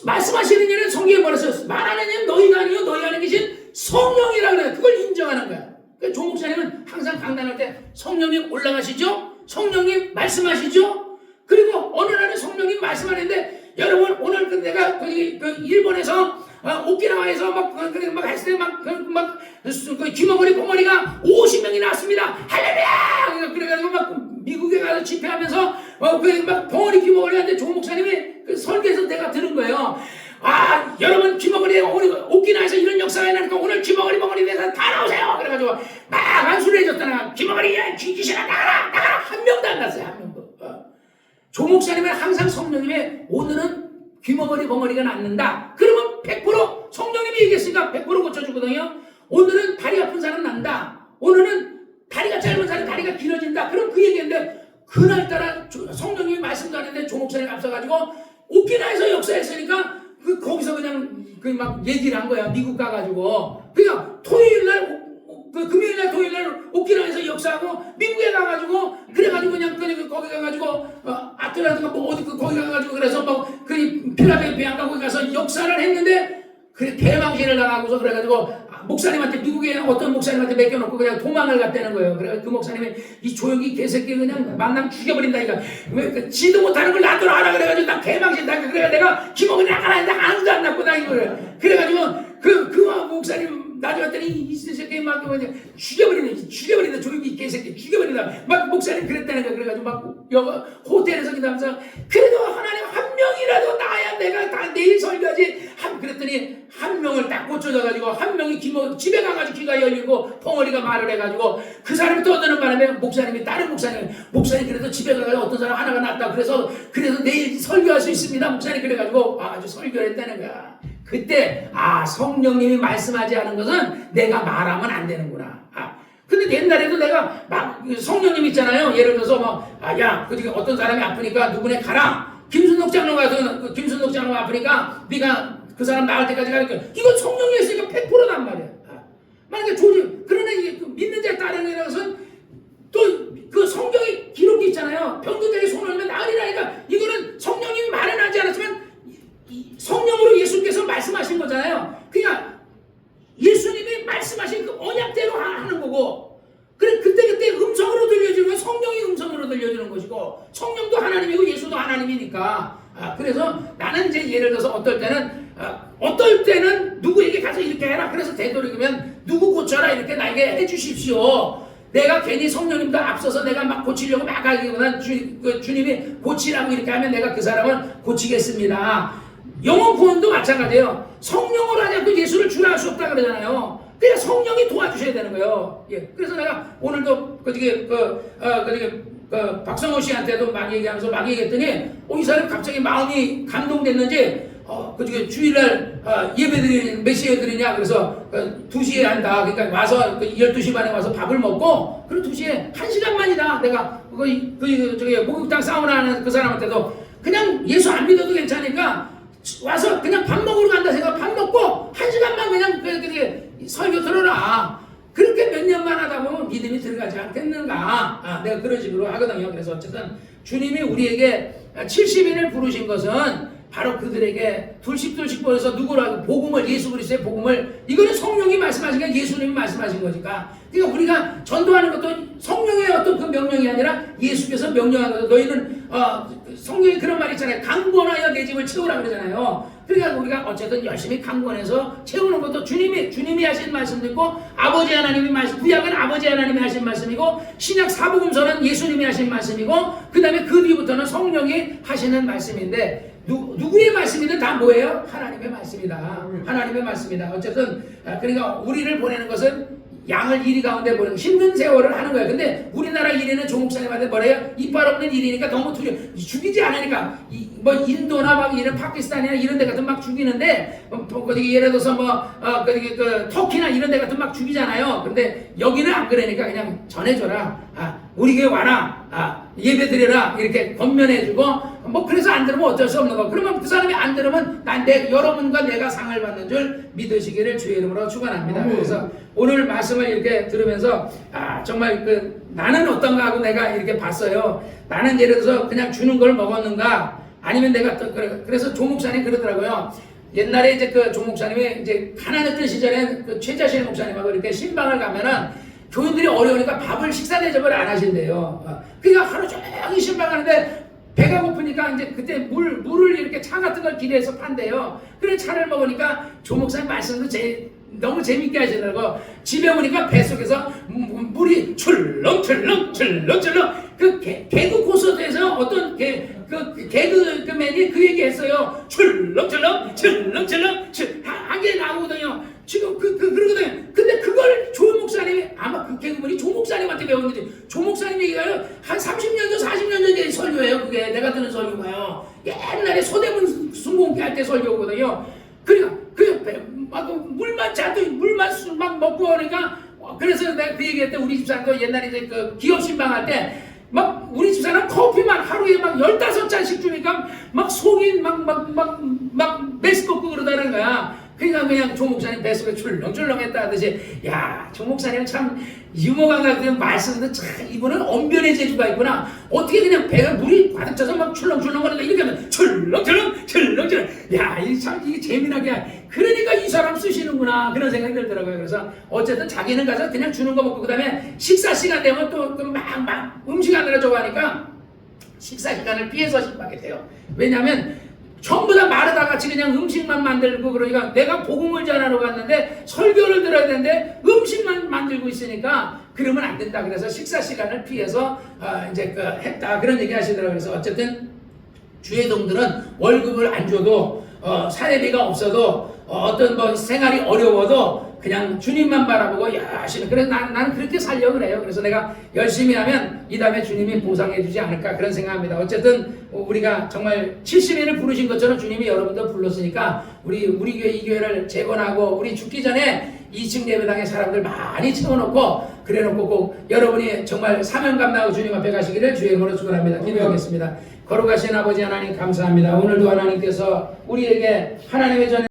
말씀하시는 일은 성경에 뭐랬어요? 말하는 일은 너희가 아니요 너희 안에 계신 성령이라 그래요. 그걸 인정하는 거야. 조 목사님은 항상 강단할 때 성령님 올라가시죠? 성령님 말씀하시죠? 그리고 어느 날은 성령님 말씀하는데 여러분 오늘 내가 일본에서 오키나와에서 막 했을 때 귀머거리 봉머리가 50명이 나왔습니다. 할렐루야! 그래가지고 막 미국에 가서 집회하면서 막 봉머리 귀머거리한테 조 목사님이 설교에서 내가 들은 거예요. 여러분 귀머거리 오키나와에서 이런 역사가 일어나니까 오늘 귀머거리 봉머리 대해서 다 나오세요. 그래가지고 막 한수를 해줬다나 귀머거리 귀신아 나가라 한 명도 안 났어요. 한 명도. 조 목사님은 항상 성령님의 오늘은 귀머거리 봉머리가 낫는다. 그러면 100% 성령님이 얘기했으니까 100% 고쳐주거든요. 오늘은 다리 아픈 사람 난다. 오늘은 다리가 짧은 사람 다리가 길어진다. 그럼 그 얘기인데 그날따라 성령님이 말씀도 하는데 조 목사님 앞서가지고 오키나와에서 역사했으니까 거기서 그냥 막 얘기를 한 거야. 미국 가가지고. 그러니까 토요일날 금요일날 토요일날 오키나와에서 역사하고 미국에 가가지고 그래가지고 그냥 거기 가가지고 아틀란티가 어디 거기 가가지고 그래서 필라델피아 거기 가서 역사를 했는데 그래 대망신을 당하고서 그래가지고 목사님한테 미국에 어떤 목사님한테 맡겨놓고 그냥 도망을 갔다는 거예요. 그래서 그 목사님이 이 조용히 개새끼 그냥 만나면 죽여버린다니까. 왜 지도 못하는 걸 나도 알아 그래가지고 나 개망신 당해. 그래 내가 기목을 나가라 했는데 아무도 안 낳고 다니고 그래. 그래가지고 그 목사님 나중에 왔더니 이 새끼 막 죽여버린다 조용히 개새끼 죽여버린다 막 목사님 그랬다는 거야. 그래가지고 막 호텔에서 기도하면서 그래도 하나님 한 명이라도 나야 내가 다 내일 설교하지 그랬더니 한 명을 딱 고쳐져가지고 한 명이 집에 가가지고 귀가 열리고 벙어리가 말을 해가지고 그 사람이 떠드는 바람에 목사님이 다른 목사님 그래도 집에 가가지고 어떤 사람 하나가 났다 그래서 내일 설교할 수 있습니다 목사님 그래가지고 아주 설교를 했다는 거야. 그때 성령님이 말씀하지 않은 것은 내가 말하면 안 되는구나. 근데 옛날에도 내가 막 성령님 있잖아요. 예를 들어서 어떤 사람이 아프니까 누구네 가라. 김순덕 장로 가서 김순덕 장로 아프니까 네가 그 사람 나을 때까지 가니까 이건 성령이 했으니까 100%단 말이야. 만약에 그러나 이게 믿는 자에 따르는 것은 또 그 성경에 기록이 있잖아요. 병든자에게 손을 얹으면 나으리라니까 이거는 성령님이 말은 하지 않았지만 성령으로 예수께서 말씀하신 거잖아요. 그러니까 예수님이 말씀하신 그 언약대로 하는 거고, 그래 그때 음성으로 들려주는 건 성령이 음성으로 들려주는 것이고, 성령도 하나님이고 예수도 하나님이니까. 그래서 나는 이제 예를 들어서 어떨 때는 누구에게 가서 이렇게 해라. 그래서 되도록이면 누구 고쳐라 이렇게 나에게 해주십시오. 내가 괜히 성령님보다 앞서서 내가 막 고치려고 막 하기보다는 주님이 고치라고 이렇게 하면 내가 그 사람을 고치겠습니다. 영혼 구원도 마찬가지예요. 성령으로 하지 않고 예수를 주라 할 수 없다 그러잖아요. 그냥 성령이 도와주셔야 되는 거예요. 예. 그래서 내가 오늘도 박성호 씨한테도 막 얘기하면서 막 얘기했더니 이 사람이 갑자기 마음이 감동됐는지 주일날 예배드리는 몇 시에 드리냐 그래서 2시에 한다. 그러니까 와서 12시 반에 와서 밥을 먹고 그리고 2시에 1시간만이다. 내가 목욕탕 사우나 하는 그 사람한테도 그냥 예수 안 믿어도 괜찮으니까 와서 그냥 밥 먹으러 간다 생각. 밥 먹고 1시간만 그냥 설교 들어라. 그렇게 몇 년만 하다 보면 믿음이 들어가지 않겠는가. 내가 그런 식으로 하거든요. 그래서 어쨌든 주님이 우리에게 70인을 부르신 것은 바로 그들에게 둘씩 보내서 누구라고 복음을, 예수 그리스도의 복음을, 이거는 성령이 말씀하신 게 예수님이 말씀하신 거니까. 그러니까 우리가 전도하는 것도 성령의 어떤 그 명령이 아니라 예수께서 명령한 거죠. 너희는 성령이 그런 말 있잖아요. 강권하여 내 집을 채우라 그러잖아요. 그러니까 우리가 어쨌든 열심히 강권해서 채우는 것도 주님이 하신 말씀도 있고, 아버지 하나님이 구약은 아버지 하나님이 하신 말씀이고, 신약 사복음서는 예수님이 하신 말씀이고, 그 다음에 그 뒤부터는 성령이 하시는 말씀인데, 누구의 말씀이든 다 뭐예요? 하나님의 말씀이다. 하나님의 말씀이다. 어쨌든 그러니까 우리를 보내는 것은 양을 이리 가운데 보내는 힘든 세월을 하는 거예요. 근데 우리나라 일에는 조목사님한테 뭐래요? 이빨 없는 일이니까 너무 죽이지 않으니까 뭐 인도나 막 이런 파키스탄이나 이런 데 같은 막 죽이는데 예를 들어서 터키나 이런 데 같은 막 죽이잖아요. 근데 여기는 안 그러니까 그냥 전해줘라. 우리 교회 와라. 예배 드려라. 이렇게 권면해주고 뭐 그래서 안 들으면 어쩔 수 없는 거. 그러면 그 사람이 안 들으면 여러분과 내가 상을 받는 줄 믿으시기를 주의 이름으로 축원합니다. 그래서 오늘 말씀을 이렇게 들으면서 정말 나는 어떤가 하고 내가 이렇게 봤어요. 나는 예를 들어서 그냥 주는 걸 먹었는가 아니면 내가 그래서 조 목사님 그러더라고요. 옛날에 이제 그 조 목사님이 이제 가난했던 시절에 최자실 목사님하고 이렇게 신방을 가면은 교인들이 어려우니까 밥을 식사 대접을 안 하신대요. 그러니까 하루 종일 신방하는데 배가 고프니까 이제 그때 물을 이렇게 차 같은 걸 길에서 판대요. 그래 차를 먹으니까 조 목사님 말씀도 너무 재밌게 하시더라고. 집에 오니까 뱃속에서 물이 출렁출렁 그 개그 콘서트에서 어떤 개그맨이 그 얘기 했어요. 출렁출렁 하게 나오거든요. 지금 그러거든요. 근데 그걸 조 목사님이 아마 그 개그맨이 조 목사님한테 배웠는지 조 목사님 얘기가요. 한 30년 전 40년 전에 설교예요. 그게 내가 듣는 설교가요. 옛날에 소대문 순공기 할 때 설교거든요. 그러니까 물만 잔뜩 막 먹고 오니까 그래서 내가 그 얘기할 때 우리 집사람도 옛날에 이제 그 기업 신방할 때 막 우리 집사람 커피만 하루에 막 15잔씩 주니까 막 속이 막 메스껍고 그러다는 거야. 그러니까 그냥 조 목사님 뱃속에 출렁출렁했다 하듯이 조 목사님 참 유머 감각된 말씀도 참 이분은 언변의 재주가 있구나. 어떻게 그냥 배가 물이 가득 차서 막 출렁출렁 거리다 이렇게 하면 출렁출렁 이게 재미나게 그러니까 이 사람 쓰시는구나 그런 생각이 들더라고요. 그래서 어쨌든 자기는 가서 그냥 주는 거 먹고 그 다음에 식사 시간 되면 또 막 음식 하느라 저거 하니까 식사 시간을 피해서 신방이 돼요. 왜냐하면 전부 다 마르다 같이 그냥 음식만 만들고 그러니까 내가 복음을 전하러 갔는데 설교를 들어야 되는데 음식만 만들고 있으니까 그러면 안 된다. 그래서 식사 시간을 피해서 했다 그런 얘기 하시더라고요. 그래서 어쨌든 주회동들은 월급을 안 줘도 사례비가 없어도 어떤 생활이 어려워도 그냥 주님만 바라보고 열심히 그래서 나는 그렇게 살려고 그래요. 그래서 내가 열심히 하면 이 다음에 주님이 보상해 주지 않을까 그런 생각합니다. 어쨌든 우리가 정말 70인을 부르신 것처럼 주님이 여러분도 불렀으니까 우리 교회 이 교회를 재건하고 우리 죽기 전에 2층 예배당에 사람들 많이 채워놓고 그래놓고 꼭 여러분이 정말 사명 감당하고 주님 앞에 가시기를 주의 이름으로 축원합니다. 기도하겠습니다. 거룩하신 아버지 하나님 감사합니다. 오늘도 하나님께서 우리에게 하나님의 전